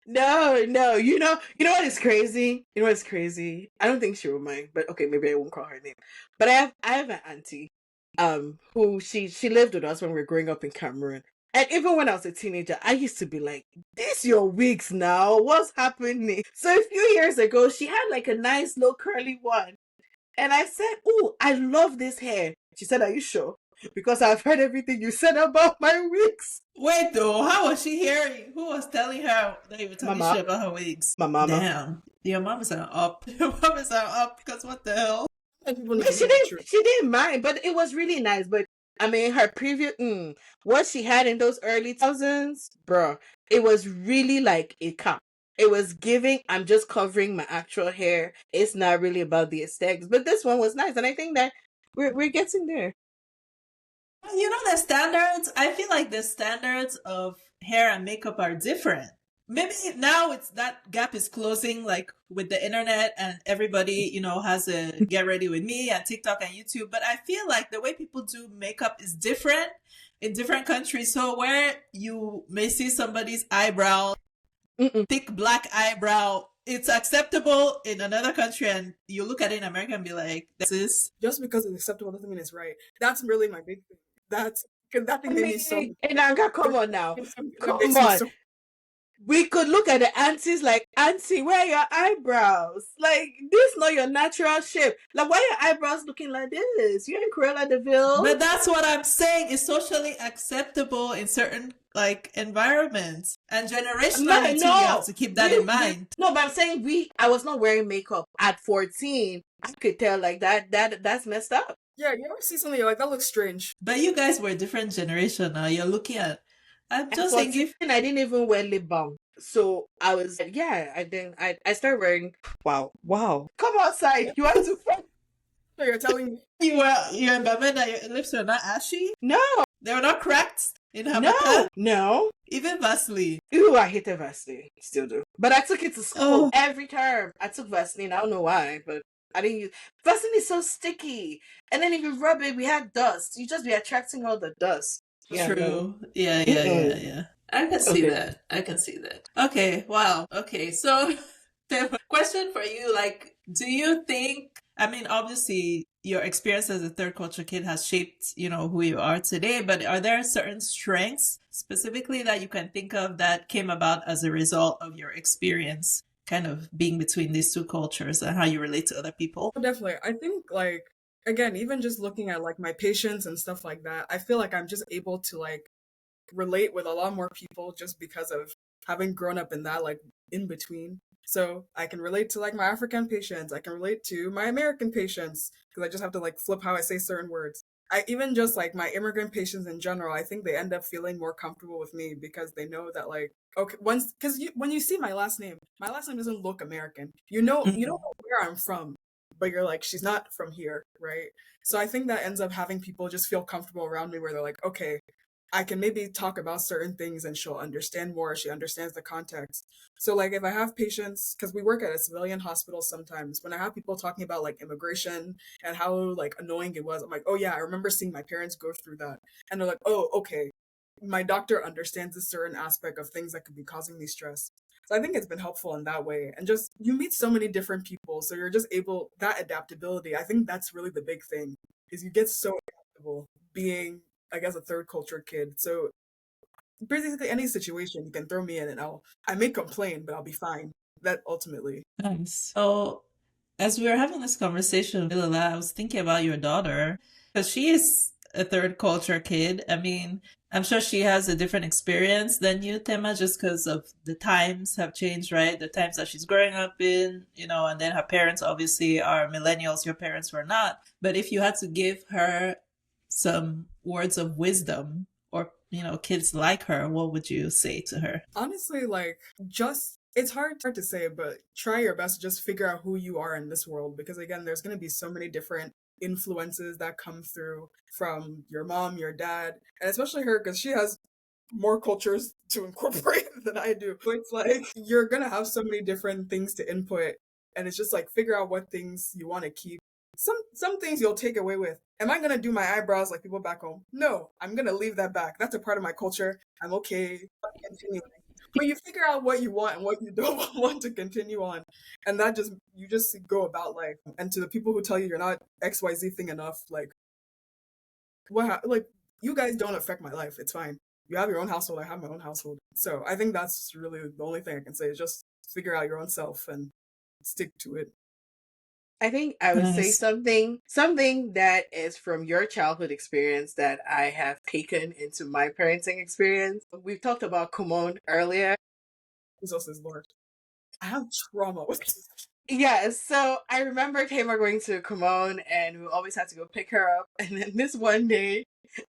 No. You know what is crazy? You know what's crazy? I don't think she will mind, but okay, maybe I won't call her name. But I have an auntie, who she lived with us when we were growing up in Cameroon. And even when I was a teenager, I used to be like, "This your wigs now? What's happening?" So a few years ago, she had like a nice little curly one, and I said, "Oh, I love this hair." She said, "Are you sure?" Because I've heard everything you said about my wigs. Wait though, how was she hearing? Who was telling her that you were telling Mama. shit about her wigs? My mama. Damn. Your mom is an up. Your mom is an up because what the hell? And people Yeah, know the truth. she didn't mind, but it was really nice. But I mean, her previous what she had in those early 2000s, bro, it was really like a cap. It was giving, I'm just covering my actual hair. It's not really about the aesthetics. But this one was nice, and I think that we're getting there. You know the standards? I feel like the standards of hair and makeup are different. Maybe now it's that gap is closing, like with the internet and everybody, has a get ready with me and TikTok and YouTube. But I feel like the way people do makeup is different in different countries. So where you may see somebody's eyebrow, thick black eyebrow, it's acceptable in another country, and you look at it in America and be like, "This is." Just because it's acceptable doesn't mean it's right. That's really my big thing. Because that thing made me so. Hey, Nanga, come on now. It Come makes me on. so- We could look at the aunties like, "Auntie, where are your eyebrows? Like, this not your natural shape. Like, why your eyebrows looking like this? You're in Cruella de Vil." But that's what I'm saying. It's socially acceptable in certain environments, and generationally too, you have to keep that in mind. No, but I'm saying I was not wearing makeup at 14. I could tell like that's messed up. Yeah, you ever see something you're like, that looks strange. But you guys were a different generation now. You're looking at. I'm just thinking. I didn't even wear lip balm. So I was, I started wearing, wow. Come outside. You want to find? So you're telling me. You're in Bamenda, your lips were not ashy? No. They were not cracked in Hamata? No. Even Vaseline. Ooh, I hated Vaseline. Still do. But I took it to school every term. I took Vaseline. I don't know why, but I didn't use Vaseline is so sticky. And then if you rub it, we had dust. You just be attracting all the dust. Yeah, true. No. Yeah. I can see that. Okay, wow. Okay, so the question for you, like, do you think, I mean, obviously your experience as a third culture kid has shaped, who you are today, but are there certain strengths specifically that you can think of that came about as a result of your experience kind of being between these two cultures and how you relate to other people? Definitely. I think, like, again, even just looking at like my patients and stuff like that, I feel like I'm just able to like relate with a lot more people just because of having grown up in that like in between. So I can relate to like my African patients, I can relate to my American patients because I just have to like flip how I say certain words. I even just like my immigrant patients in general, I think they end up feeling more comfortable with me because they know that like, okay, once, because when you see my last name doesn't look American. You don't know where I'm from, but you're like, she's not from here, right? So I think that ends up having people just feel comfortable around me where they're like, okay, I can maybe talk about certain things and she'll understand more. She understands the context. So like if I have patients, because we work at a civilian hospital sometimes, when I have people talking about like immigration and how like annoying it was, I'm like, oh yeah, I remember seeing my parents go through that. And they're like, oh, okay, my doctor understands a certain aspect of things that could be causing me stress. So I think it's been helpful in that way. And just, you meet so many different people. So you're just able, that adaptability, I think that's really the big thing, is you get so adaptable being, I guess, a third culture kid. So basically any situation you can throw me in and I may complain, but I'll be fine. That ultimately. Nice. So as we were having this conversation, Lila, I was thinking about your daughter because she is a third culture kid. I mean, I'm sure she has a different experience than you, Tema, just because of the times have changed, right? The times that she's growing up in, and then her parents obviously are millennials. Your parents were not. But if you had to give her some words of wisdom or kids like her, what would you say to her? Honestly, like, it's hard to say, but try your best to just figure out who you are in this world, because again, there's going to be so many different influences that come through from your mom, your dad, and especially her, because she has more cultures to incorporate than I do. So it's like you're gonna have so many different things to input, and it's just like figure out what things you want to keep. Some things you'll take away with. Am I gonna do my eyebrows like people back home? No, I'm gonna leave that back. That's a part of my culture. I'm okay continuing. But you figure out what you want and what you don't want to continue on, and that you just go about life. And to the people who tell you you're not XYZ thing enough, like like you guys don't affect my life. It's fine. You have your own household. I have my own household. So I think that's really the only thing I can say is just figure out your own self and stick to it. I think I would say Nice. something that is from your childhood experience that I have taken into my parenting experience. We've talked about Kumon earlier. Jesus is Lord. I have trauma with this. Yeah, so I remember Tema going to Kumon and we always had to go pick her up. And then this one day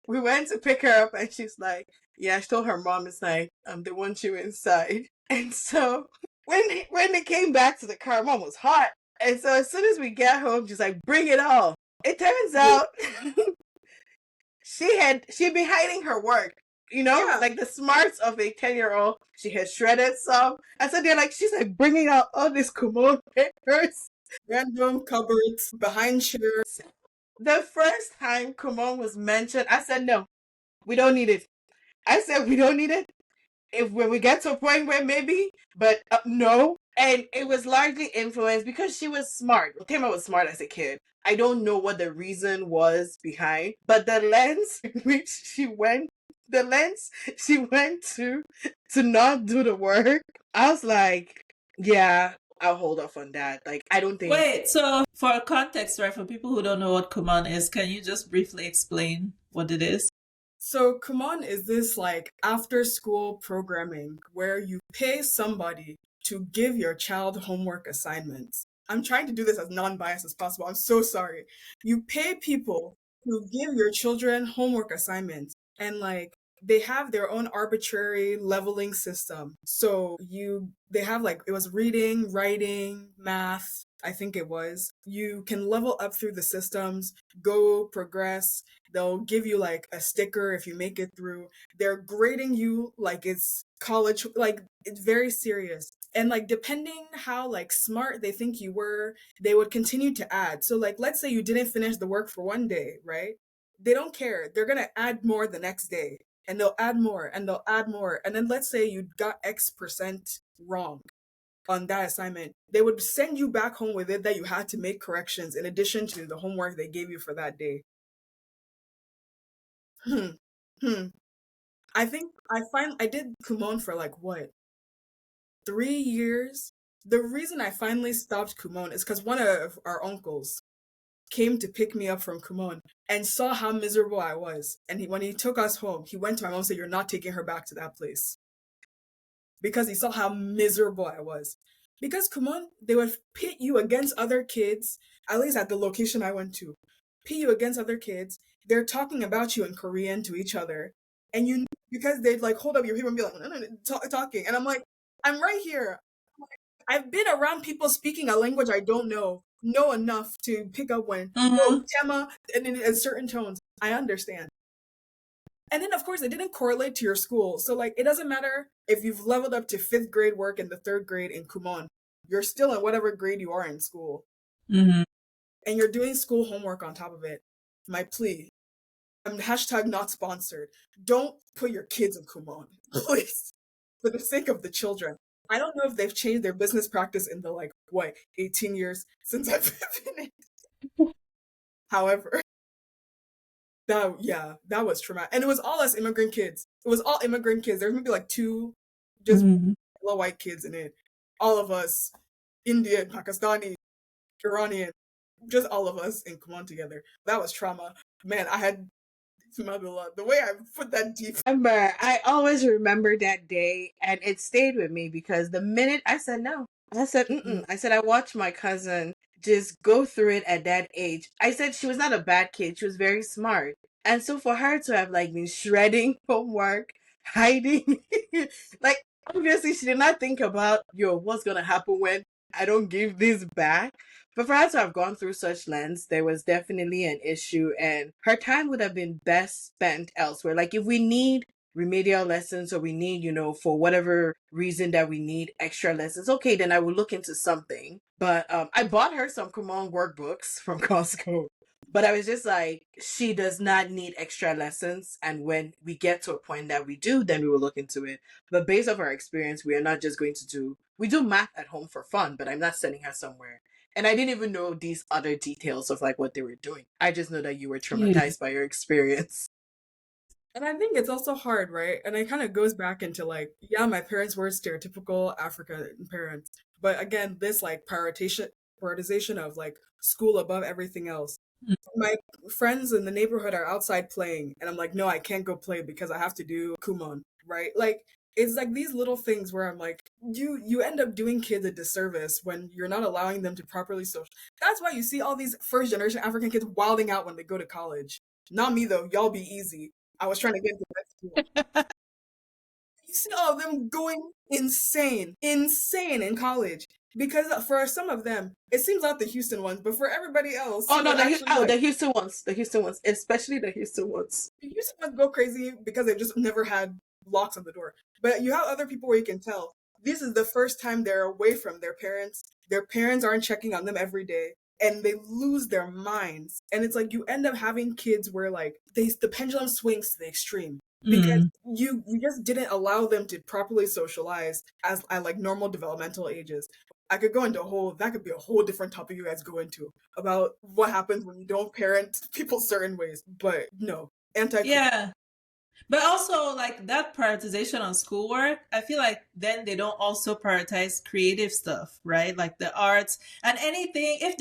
we went to pick her up and she's like, yeah, she told her mom, it's like, they want you inside. And so when they came back to the car, mom was hot. And so as soon as we get home, she's like, bring it all. It turns out she'd been hiding her work. Yeah. Like the smarts of a 10-year-old. She had shredded some. And so she's like bringing out all these Kumon papers. Random cupboards, behind chairs. The first time Kumon was mentioned, I said, no, we don't need it. I said, we don't need it. When we get to a point where maybe, but no. And it was largely influenced because she was smart. Tema was smart as a kid. I don't know what the reason was behind, but the lens which she went to not do the work, I was like, yeah, I'll hold off on that. Like, I don't think. Wait, so for context, right, for people who don't know what Kumon is, can you just briefly explain what it is? So Kumon is this like after school programming where you pay somebody to give your child homework assignments. I'm trying to do this as non-biased as possible. I'm so sorry. You pay people to give your children homework assignments, and like they have their own arbitrary leveling system. So they have like, it was reading, writing, math, I think it was. You can level up through the systems, go progress. They'll give you like a sticker if you make it through. They're grading you like it's college, like it's very serious. And like depending how like smart they think you were, they would continue to add. So like let's say you didn't finish the work for one day, right? They don't care. They're gonna add more the next day. And they'll add more and they'll add more. And then let's say you got X% wrong on that assignment. They would send you back home with it that you had to make corrections in addition to the homework they gave you for that day. I think I did Kumon for like what, 3 years? The reason I finally stopped Kumon is because one of our uncles came to pick me up from Kumon and saw how miserable I was. And when he took us home, he went to my mom and said, "You're not taking her back to that place." Because he saw how miserable I was. Because Kumon, they would pit you against other kids, at least at the location I went to, pit you against other kids. They're talking about you in Korean to each other. And because they'd like hold up your paper and be like, no, talking. And I'm like, I'm right here. I've been around people speaking a language I don't know enough to pick up when Tema and in certain tones. I understand. And then of course it didn't correlate to your school. So like it doesn't matter if you've leveled up to 5th grade work in the 3rd grade in Kumon. You're still in whatever grade you are in school. Mm-hmm. And you're doing school homework on top of it. My plea. Hashtag not sponsored. Don't put your kids in Kumon, please. For the sake of the children. I don't know if they've changed their business practice in the 18 years since I've been in it. However, that was traumatic. And it was all us immigrant kids. It was all immigrant kids. There was maybe like 2 just little white kids in it. All of us, Indian, Pakistani, Iranian, just all of us in Kumon together. That was trauma. Man, I had the way I put that deep. I always remember that day, and it stayed with me because the minute I said no, I said I said I watched my cousin just go through it at that age. I said she was not a bad kid. She was very smart. And so for her to have like been shredding homework, hiding, like obviously she did not think about, yo, what's gonna happen when I don't give this back. But for her to have gone through such lens, there was definitely an issue, and her time would have been best spent elsewhere. Like if we need remedial lessons, or we need, for whatever reason that we need extra lessons, okay, then I will look into something. But I bought her some Kumon workbooks from Costco. But I was just like, she does not need extra lessons. And when we get to a point that we do, then we will look into it. But based off our experience, we are not just going to we do math at home for fun, but I'm not sending her somewhere. And I didn't even know these other details of like what they were doing. I just know that you were traumatized by your experience. And I think it's also hard, right? And it kind of goes back into like, yeah, my parents were stereotypical African parents. But again, this like prioritization of like school above everything else. My friends in the neighborhood are outside playing, and I'm like, no, I can't go play because I have to do Kumon, right? Like, it's like these little things where I'm like, you end up doing kids a disservice when you're not allowing them to properly social. That's why you see all these first generation African kids wilding out when they go to college. Not me though, y'all be easy. I was trying to get into med school. You see all of them going insane in college. Because for some of them, it seems like the Houston ones, but for everybody else, oh no, the Houston ones, especially the Houston ones. The Houston ones go crazy because they've just never had locks on the door. But you have other people where you can tell this is the first time they're away from their parents. Their parents aren't checking on them every day, and they lose their minds. And it's like you end up having kids where like the pendulum swings to the extreme. Because you just didn't allow them to properly socialize as at like normal developmental ages. I could go into that could be a whole different topic you guys go into about what happens when you don't parent people certain ways. But no, Yeah. But also like that prioritization on schoolwork, I feel like then they don't also prioritize creative stuff, right? Like the arts and anything. If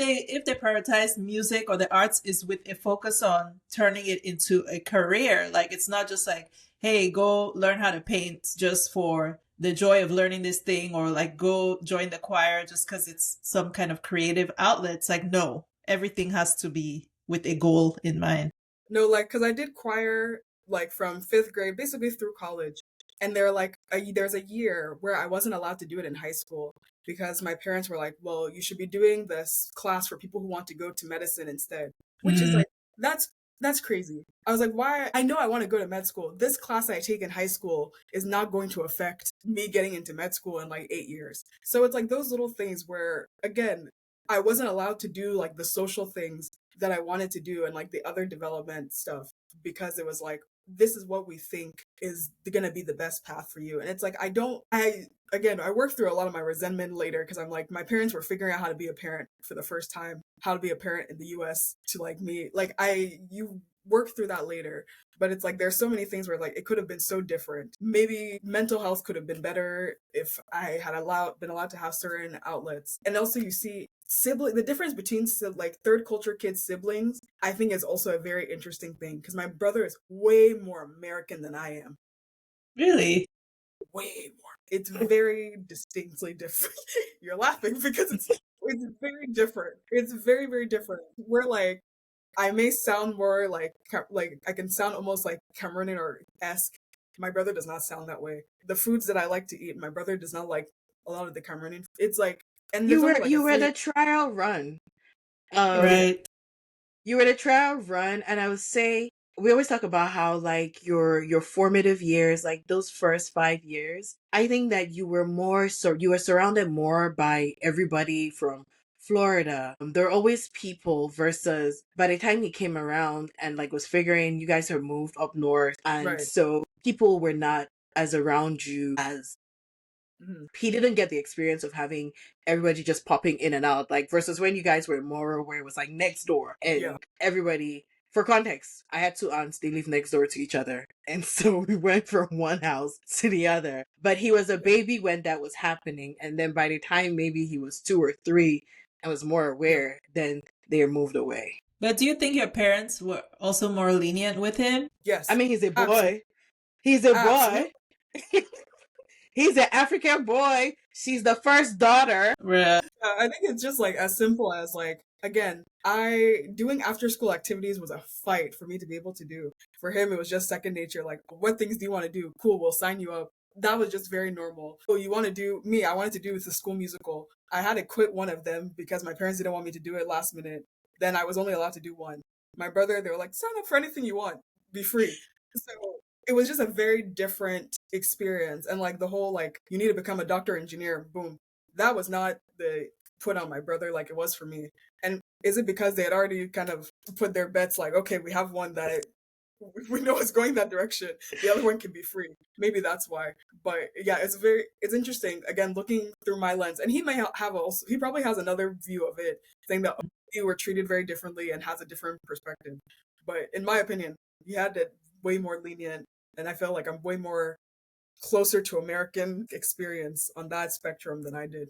they prioritize music or the arts is with a focus on turning it into a career. Like it's not just like, hey, go learn how to paint just for the joy of learning this thing, or like go join the choir just because it's some kind of creative outlet. It's like, no, everything has to be with a goal in mind. No, like, because I did choir like from 5th grade basically through college, and they're like there's a year where I wasn't allowed to do it in high school because my parents were like, well, you should be doing this class for people who want to go to medicine instead, which is like that's crazy. I was like, why? I know I want to go to med school. This class I take in high school is not going to affect me getting into med school in like 8 years. So it's like those little things where, again, I wasn't allowed to do like the social things that I wanted to do and like the other development stuff because it was like, this is what we think is going to be the best path for you. And it's like, I worked through a lot of my resentment later because I'm like, my parents were figuring out how to be a parent for the first time, how to be a parent in the US to like me. Like you work through that later, but it's like, there's so many things where like, it could have been so different. Maybe mental health could have been better if I had been allowed to have certain outlets. And also you see the difference between like third culture kids siblings, I think is also a very interesting thing because my brother is way more American than I am. Really? Way more. It's very distinctly different. You're laughing because it's very different. It's very, very different. We're like, I may sound more like I can sound almost like Cameroonian or esque. My brother does not sound that way. The foods that I like to eat, my brother does not like a lot of the Cameroonian. It's like, and you were the trial run. Right. You were the trial run, and I would say we always talk about how like your formative years, like those first 5 years, I think that you were surrounded more by everybody from Florida. There are always people versus by the time he came around and like was figuring you guys have moved up north, and so people were not as around you as he didn't get the experience of having everybody just popping in and out, like versus when you guys were in Moro where it was like next door and everybody. For context, I had 2 aunts, they live next door to each other. And so we went from one house to the other. But he was a baby when that was happening. And then by the time maybe he was 2 or 3 and was more aware, then they moved away. But do you think your parents were also more lenient with him? Yes. I mean, he's a boy. He's a boy. He's an African boy. She's the first daughter. Right. I think it's just like as simple as like, again, I doing after school activities was a fight for me to be able to do. For him, it was just second nature. Like, what things do you want to do? Cool, we'll sign you up. That was just very normal. So you want to do me? I wanted to do the school musical. I had to quit one of them because my parents didn't want me to do it last minute. Then I was only allowed to do one. My brother, they were like, sign up for anything you want, be free. So it was just a very different experience. And like the whole like you need to become a doctor, engineer, boom. That was not the put on my brother like it was for me. And is it because they had already kind of put their bets like, okay, we have one that we know is going that direction. The other one can be free. Maybe that's why. But yeah, it's interesting. Again, looking through my lens, and he may have also, he probably has another view of it, saying that you were treated very differently and has a different perspective. But in my opinion, he had it way more lenient, and I felt like I'm way more closer to American experience on that spectrum than I did.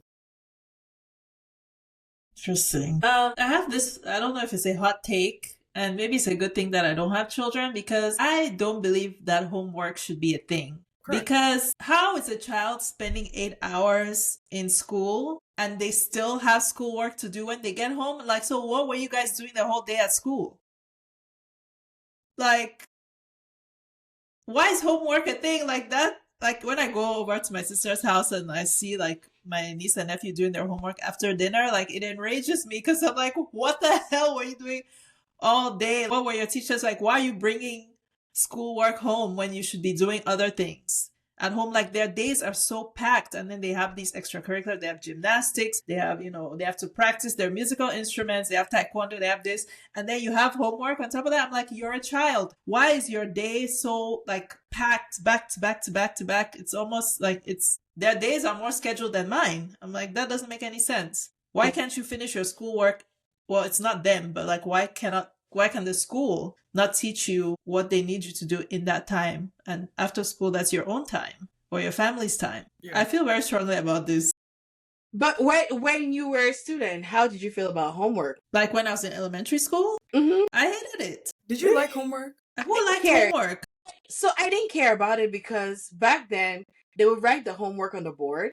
Interesting. I have this, I don't know if it's a hot take, and maybe it's a good thing that I don't have children because I don't believe that homework should be a thing. Correct. Because how is a child spending 8 hours in school and they still have schoolwork to do when they get home? Like, so what were you guys doing the whole day at school? Like, why is homework a thing like that? Like when I go over to my sister's house and I see like my niece and nephew doing their homework after dinner, like it enrages me because I'm like, what the hell were you doing all day? What were your teachers like? Why are you bringing schoolwork home when you should be doing other things at home? Like their days are so packed, and then they have these extracurricular, they have gymnastics, they have, they have to practice their musical instruments, they have taekwondo, they have this, and then you have homework on top of that. I'm like, you're a child. Why is your day so like packed back to back to back to back? It's almost like their days are more scheduled than mine. I'm like, that doesn't make any sense. Why can't you finish your schoolwork? Well, it's not them, but like, why can the school not teach you what they need you to do in that time? And after school, that's your own time or your family's time. Yeah. I feel very strongly about this. But when you were a student, how did you feel about homework? Like when I was in elementary school, I hated it. Did you like homework? Who liked homework? So I didn't care about it because back then they would write the homework on the board.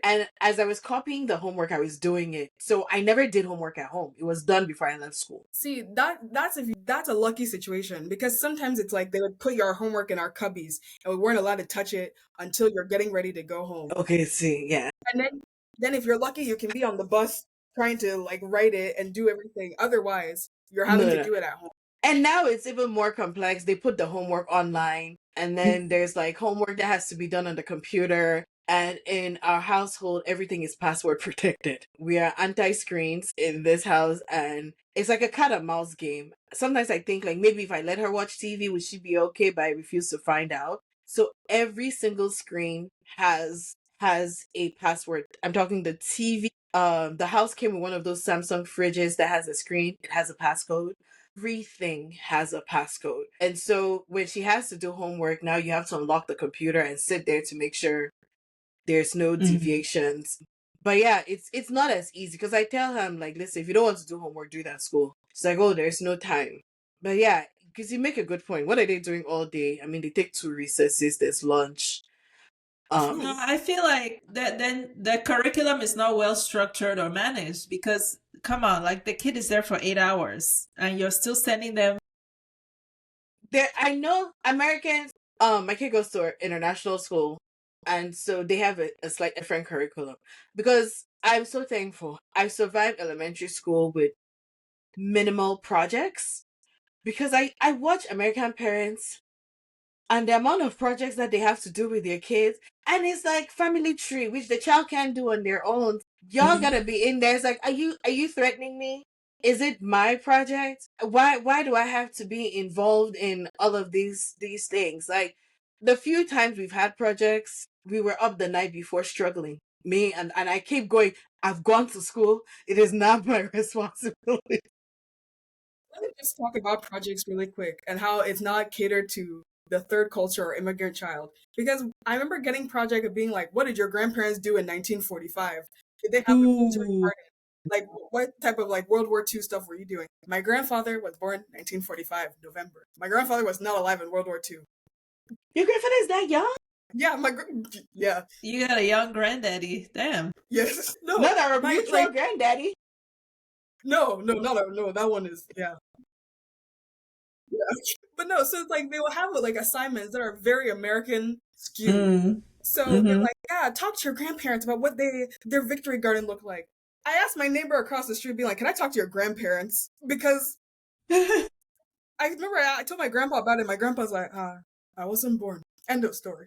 And as I was copying the homework, I was doing it. So I never did homework at home. It was done before I left school. See, that's a lucky situation because sometimes it's like they would put your homework in our cubbies and we weren't allowed to touch it until you're getting ready to go home. Okay, see, yeah. And then if you're lucky, you can be on the bus trying to like write it and do everything. Otherwise, you're having to do it at home. And now it's even more complex. They put the homework online, and then there's like homework that has to be done on the computer. And in our household, everything is password protected. We are anti-screens in this house, and it's like a cat and mouse game. Sometimes I think like maybe if I let her watch TV, would she be okay? But I refuse to find out. So every single screen has a password. I'm talking the TV. The house came with one of those Samsung fridges that has a screen. It has a passcode. Everything has a passcode. And so when she has to do homework, now you have to unlock the computer and sit there to make sure there's no deviations. But yeah, it's not as easy because I tell her, I'm like, listen, if you don't want to do homework, do it at school. She's like, oh, there's no time. But yeah, because you make a good point. What are they doing all day? I mean, they take 2 recesses, there's lunch. No, I feel like that then the curriculum is not well structured or managed because come on, like the kid is there for 8 hours and you're still sending them. I know Americans, my kid goes to international school, and so they have a slight different curriculum. Because I'm so thankful. I survived elementary school with minimal projects because I watch American parents and the amount of projects that they have to do with their kids, and it's like family tree, which the child can't do on their own. Y'all gotta be in there. It's like, are you threatening me? Is it my project? Why do I have to be involved in all of these things? Like the few times we've had projects, we were up the night before struggling. Me and I keep going, I've gone to school. It is not my responsibility. Let me just talk about projects really quick and how it's not catered to the third culture or immigrant child. Because I remember getting project of being like, what did your grandparents do in 1945? Did they have a military party? Like, what type of like World War II stuff were you doing? My grandfather was born 1945, November. My grandfather was not alive in World War II. Your grandfather is that young? Yeah, yeah, You got a young granddaddy. Damn. yes. No, Not our my mutual granddaddy. no, that one is yeah. But no, so it's like they will have like assignments that are very American skewed. Mm. So they're Mm-hmm. like, yeah, talk to your grandparents about what their victory garden looked like. I asked my neighbor across the street, being like, "Can I talk to your grandparents?" Because I remember I told my grandpa about it. My grandpa's like, I wasn't born. End of story.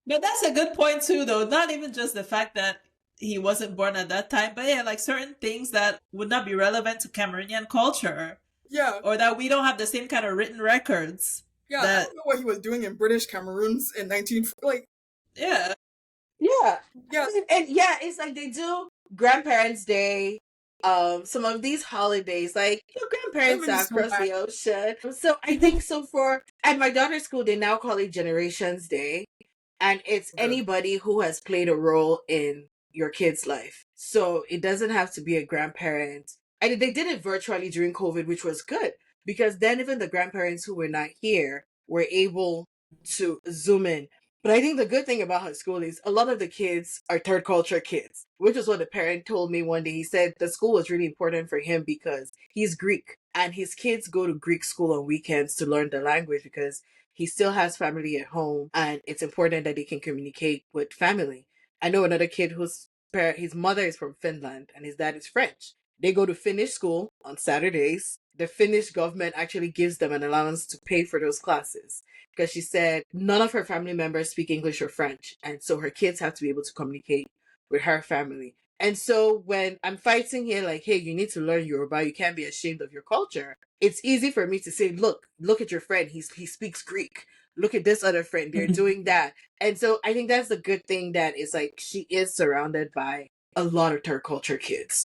But that's a good point too, though. Not even just the fact that he wasn't born at that time, but yeah, like certain things that would not be relevant to Cameroonian culture, Yeah, or that we don't have the same kind of written records. yeah. I That don't know what he was doing in British Cameroons in 19 like yeah. Yeah. yeah. And yeah, it's like they do Grandparents' Day, some of these holidays, like your grandparents Women are is so across the ocean. So I think so for at my daughter's school they now call it Generations Day. And it's Good. anybody who has played a role in your kid's life. So it doesn't have to be a grandparent. And they did it virtually during COVID, which was good because then even the grandparents who were not here were able to Zoom in. But I think the good thing about her school is a lot of the kids are third culture kids, which is what the parent told me one day. He said the school was really important for him because he's Greek and his kids go to Greek school on weekends to learn the language because he still has family at home and it's important that he can communicate with family. I know another kid his mother is from Finland and his dad is French. They go to Finnish school on Saturdays. The Finnish government actually gives them an allowance to pay for those classes because she said none of her family members speak English or French. And so her kids have to be able to communicate with her family. And so when I'm fighting here, like, hey, you need to learn Yoruba, you can't be ashamed of your culture. It's easy for me to say, look at your friend. He speaks Greek. Look at this other friend. They're doing that. And so I think that's the good thing that is like she is surrounded by a lot of third culture kids.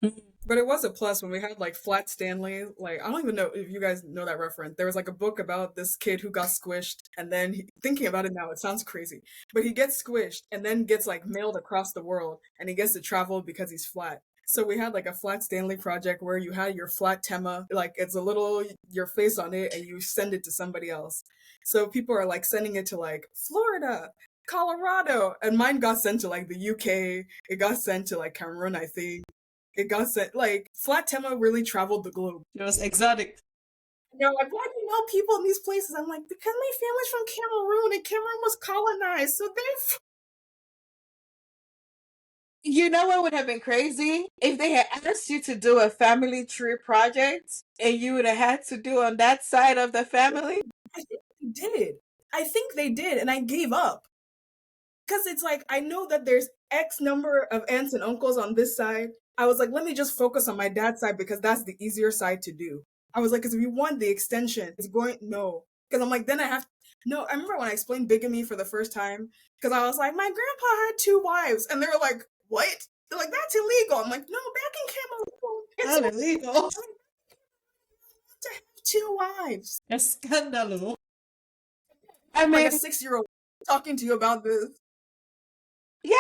But it was a plus when we had like Flat Stanley. Like I don't even know if you guys know that reference. There was like a book about this kid who got squished, and then thinking about it now, it sounds crazy, but he gets squished and then gets like mailed across the world, and he gets to travel because he's flat. So we had like a Flat Stanley project where you had your flat Tema, like it's a little your face on it, and you send it to somebody else. So people are like sending it to like Florida, Colorado, and mine got sent to like the UK. It got sent to like Cameroon, I think. It got sent like Flat Tema really traveled the globe. It was exotic. You know, like why do you know people in these places? I'm like, because my family's from Cameroon and Cameroon was colonized, so they're You know what would have been crazy? If they had asked you to do a family tree project and you would have had to do on that side of the family. I think they did. I think they did, and I gave up. Because it's like, I know that there's X number of aunts and uncles on this side. I was like, let me just focus on my dad's side because that's the easier side to do. I was like, because if you want the extension, it's going, no. Because I'm like, then I have, no, I remember when I explained bigamy for the first time, because I was like, my grandpa had 2 wives. And they were like, what? They're like, that's illegal. I'm like, no, back in Cameroon, it's Not illegal. to have 2 wives. Escándalo. I Like mean, a 6-year-old talking to you about this. yeah,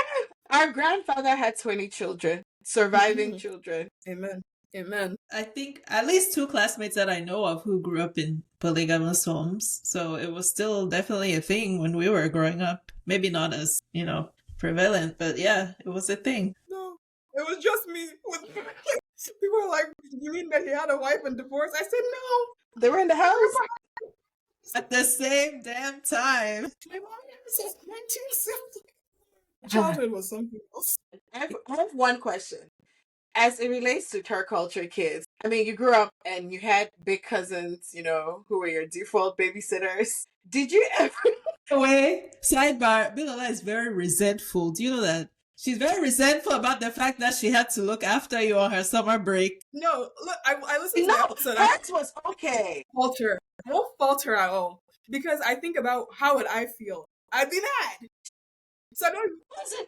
our grandfather had 20 children, surviving Mhm. children. Amen. Amen. I think at least 2 classmates that I know of who grew up in polygamous homes. So it was still definitely a thing when we were growing up. Maybe not as, prevalent, but yeah, it was a thing. No, it was just me. People were like, you mean that he had a wife and divorced? I said, no. They were in the house. At the same damn time. My mom says 1970. Childhood was something else. I have one question. As it relates to third culture kids, I mean, you grew up and you had big cousins, who were your default babysitters. Did you ever? Anyway, sidebar, Bilala is very resentful. Do you know that? She's very resentful about the fact that she had to look after you on her summer break. No, look, I listened to the No, episode. hers was okay. I don't fault her at all. Because I think about how would I feel. I'd be mad. So I don't.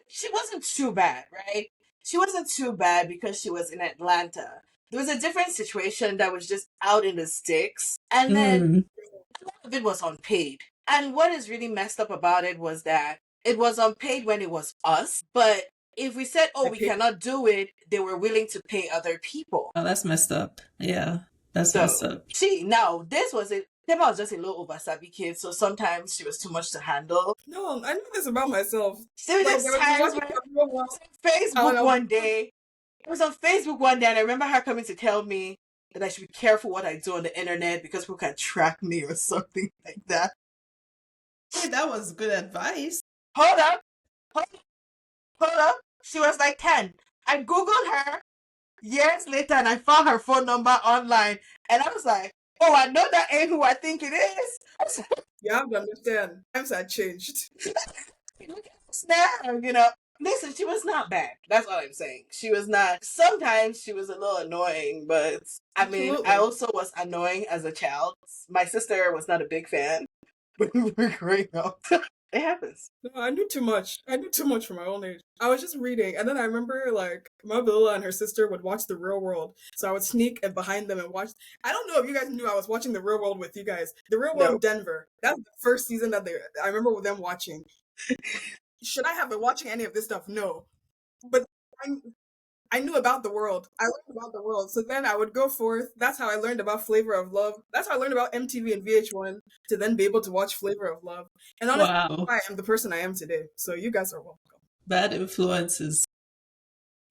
She wasn't too bad, right? She wasn't too bad because she was in Atlanta. There was a different situation that was just out in the sticks. And then a lot of it was unpaid. And what is really messed up about it was that it was unpaid when it was us. But if we said, we cannot do it, they were willing to pay other people. Oh, that's messed up. Yeah, that's messed up. This was it. Tema was just a little over savvy kid, so sometimes she was too much to handle. No, I know this about myself. There was Like, just there was times watching where Real World, Facebook I one day. It was on Facebook one day, and I remember her coming to tell me that I should be careful what I do on the internet because people can track me or something like that. Hey, that was good advice. Hold up. Hold up. She was like 10. I Googled her years later and I found her phone number online. And I was like, oh, I know that ain't who I think it is. You have to understand. Times had changed. Snap, Listen, she was not bad. That's all I'm saying. She was not. Sometimes she was a little annoying, but I mean, Absolutely. I also was annoying as a child. My sister was not a big fan when we were growing up. It happens. No, I knew too much. I knew too much for my own age. I was just reading, and then I remember like Mabilla and her sister would watch The Real World, so I would sneak and behind them and watch. I don't know if you guys knew I was watching The Real World with you guys. The Real World No. Denver. That's the first season that I remember them watching. Should I have been watching any of this stuff? No, but I knew about the world. I learned about the world. So then I would go forth. That's how I learned about Flavor of Love. That's how I learned about MTV and VH1 to then be able to watch Flavor of Love. And honestly, Wow. I am the person I am today. So you guys are welcome. Bad influences.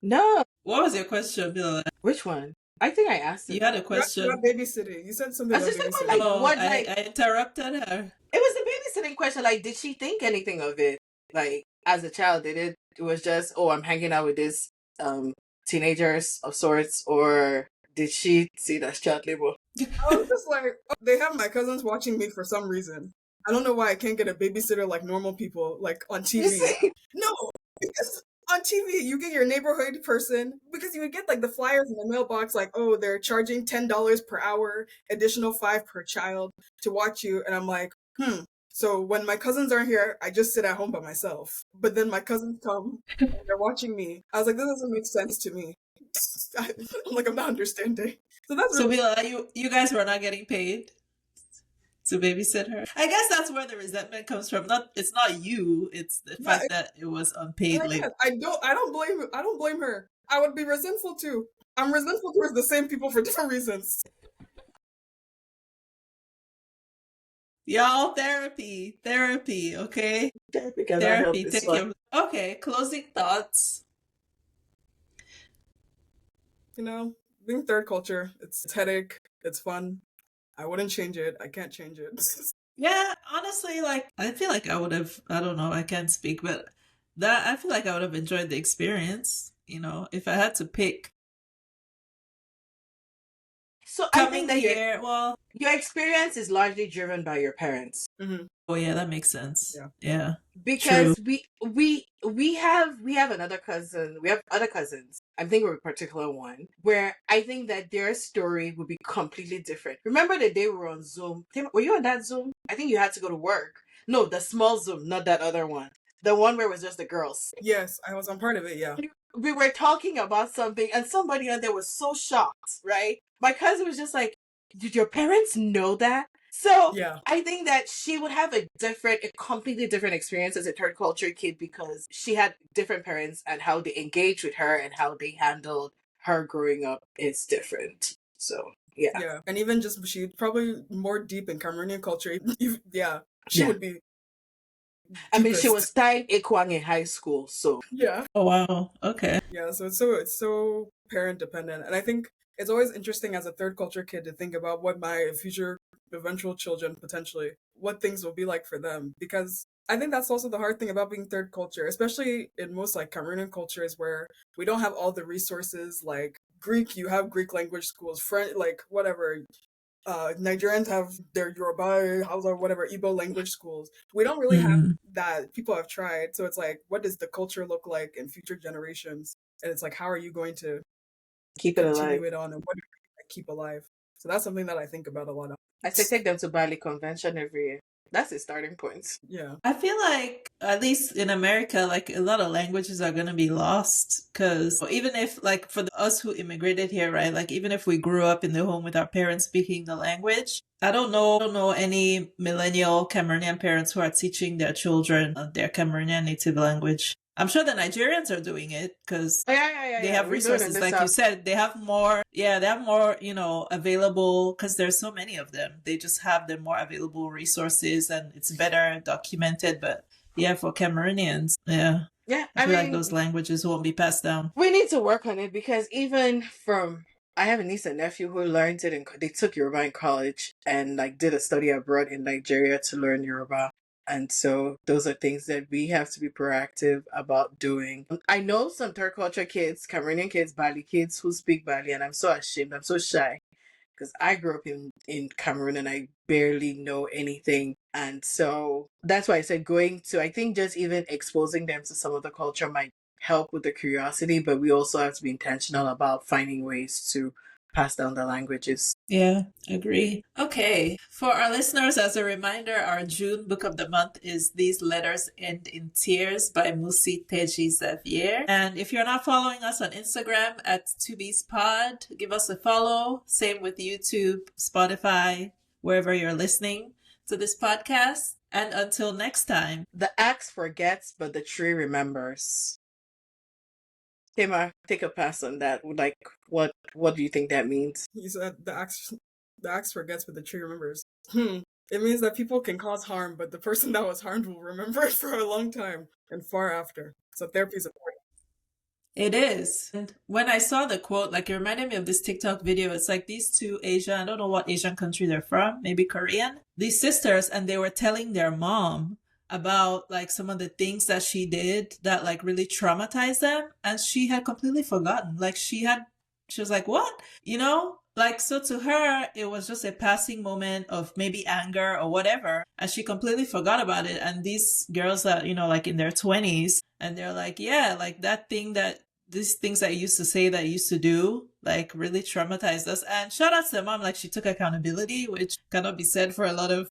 No. What was your question, Bill? Which one? I think I asked You had a question. About babysitting. You said something I about was just babysitting. like, Oh, what, I like- interrupted her. It was a babysitting question. Like, did she think anything of it? Like, as a child, it was just, oh, I'm hanging out with this teenagers of sorts, or did she see that as child labor? I was just like, oh, they have my cousins watching me for some reason. I don't know why I can't get a babysitter like normal people, like on TV. No, because on TV you get your neighborhood person, because you would get like the flyers in the mailbox, like, oh, they're charging $10 per hour, additional $5 per child to watch you, and I'm like, So when my cousins aren't here, I just sit at home by myself. But then my cousins come and they're watching me. I was like, this doesn't make sense to me. I'm like, I'm not understanding. So that's So, Bill, you guys were not getting paid to babysit her? I guess that's where the resentment comes from. It's not you. It's the fact that it was unpaid labor. I don't blame her. I would be resentful too. I'm resentful towards the same people for different reasons. Y'all, therapy, okay? Therapy, take care. Okay, closing thoughts. Being third culture, it's headache, it's fun. I wouldn't change it. I can't change it. Yeah, honestly, like, I feel like I would have, I don't know, I can't speak, but I feel like I would have enjoyed the experience, if I had to pick. So I Coming think that here, well, your experience is largely driven by your parents. Mm-hmm. oh yeah, that makes sense. Yeah. Because we have another cousin. We have other cousins. I'm thinking of a particular one where I think that their story would be completely different. Remember the day we were on Zoom? Were you on that Zoom? I think you had to go to work. No, the small Zoom, not that other one. The one where it was just the girls. Yes, I was on part of it, yeah. We were talking about something and somebody on there was so shocked, right? My cousin was just like, did your parents know that? So Yeah. I think that she would have a completely different experience as a third culture kid because she had different parents and how they engaged with her and how they handled her growing up is different. So yeah. Yeah. And even just she's probably more deep in Cameroonian culture. She would be. I mean, she deepest. was studying Ekwang in high school, so Yeah. Oh wow. Okay. Yeah. So it's so parent dependent, and I think it's always interesting as a third culture kid to think about what my future eventual children potentially, what things will be like for them, because I think that's also the hard thing about being third culture, especially in most like Cameroonian cultures where we don't have all the resources. Like Greek, you have Greek language schools, French, like whatever. Nigerians have their Yoruba, Hausa, whatever, Igbo language schools. We don't really have that. People have tried. So it's like, what does the culture look like in future generations? And it's like, how are you going to keep it continue alive. it on, and what do you keep alive? So that's something that I think about a lot. I say take them to Bali Convention every year. That's a starting point. Yeah. I feel like, at least in America, like a lot of languages are going to be lost because even if, like, for us who immigrated here, right, like even if we grew up in the home with our parents speaking the language, I don't know any millennial Cameroonian parents who are teaching their children their Cameroonian native language. I'm sure the Nigerians are doing it because Yeah. they have We're doing it resources. this Like you said, they have more, available because there's so many of them. They just have the more available resources and it's better documented. But yeah, for Cameroonians, yeah. Yeah, I feel like those languages won't be passed down. we need to work on it because I have a niece and nephew who learned it they took Yoruba in college and like did a study abroad in Nigeria to learn Yoruba. And so those are things that we have to be proactive about doing. I know some third culture kids, Cameroonian kids, Bali kids who speak Bali, and I'm so ashamed. I'm so shy because I grew up in Cameroon and I barely know anything. And so that's why I said I think just even exposing them to some of the culture might help with the curiosity, but we also have to be intentional about finding ways to pass down the languages. Yeah, agree. Okay, for our listeners, as a reminder, our June book of the month is These Letters End in Tears by Musi Teji Xavier. And if you're not following us on Instagram at 2bspod, give us a follow. Same with YouTube, Spotify, wherever you're listening to this podcast. And until next time. The axe forgets, but the tree remembers. Tema, take a pass on that. Like, what do you think that means? He said the axe forgets, but the tree remembers. It means that people can cause harm, but the person that was harmed will remember it for a long time and far after. So therapy is important. It is. And when I saw the quote, like it reminded me of this TikTok video. It's like these two Asian, I don't know what Asian country they're from, maybe Korean, these sisters, and they were telling their mom about like some of the things that she did that like really traumatized them. And she had completely forgotten. Like she was like, what? You know? Like, so to her, it was just a passing moment of maybe anger or whatever. And she completely forgot about it. And these girls that, like in their 20s, and they're like, yeah, like these things that I used to say that I used to do, like really traumatized us. And shout out to the mom, like she took accountability, which cannot be said for a lot of,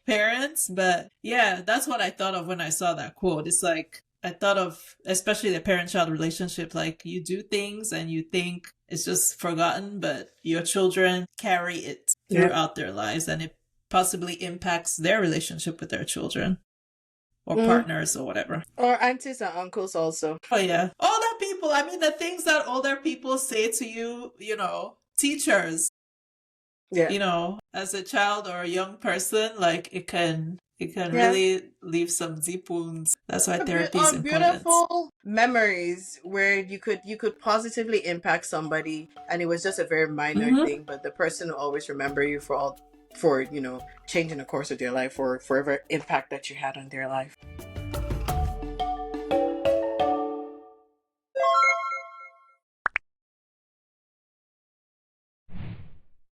parents. But yeah, that's what I thought of when I saw that quote. It's like, I thought of especially the parent-child relationship, like you do things and you think it's just forgotten, but your children carry it throughout their lives and it possibly impacts their relationship with their children or partners or whatever. Or aunties and uncles also. Oh yeah. Older people, I mean the things that older people say to you, teachers, as a child or a young person, like it can really leave some deep wounds. That's why therapy is important. Beautiful memories where you could positively impact somebody and it was just a very minor thing, but the person will always remember you for changing the course of their life or forever impact that you had on their life.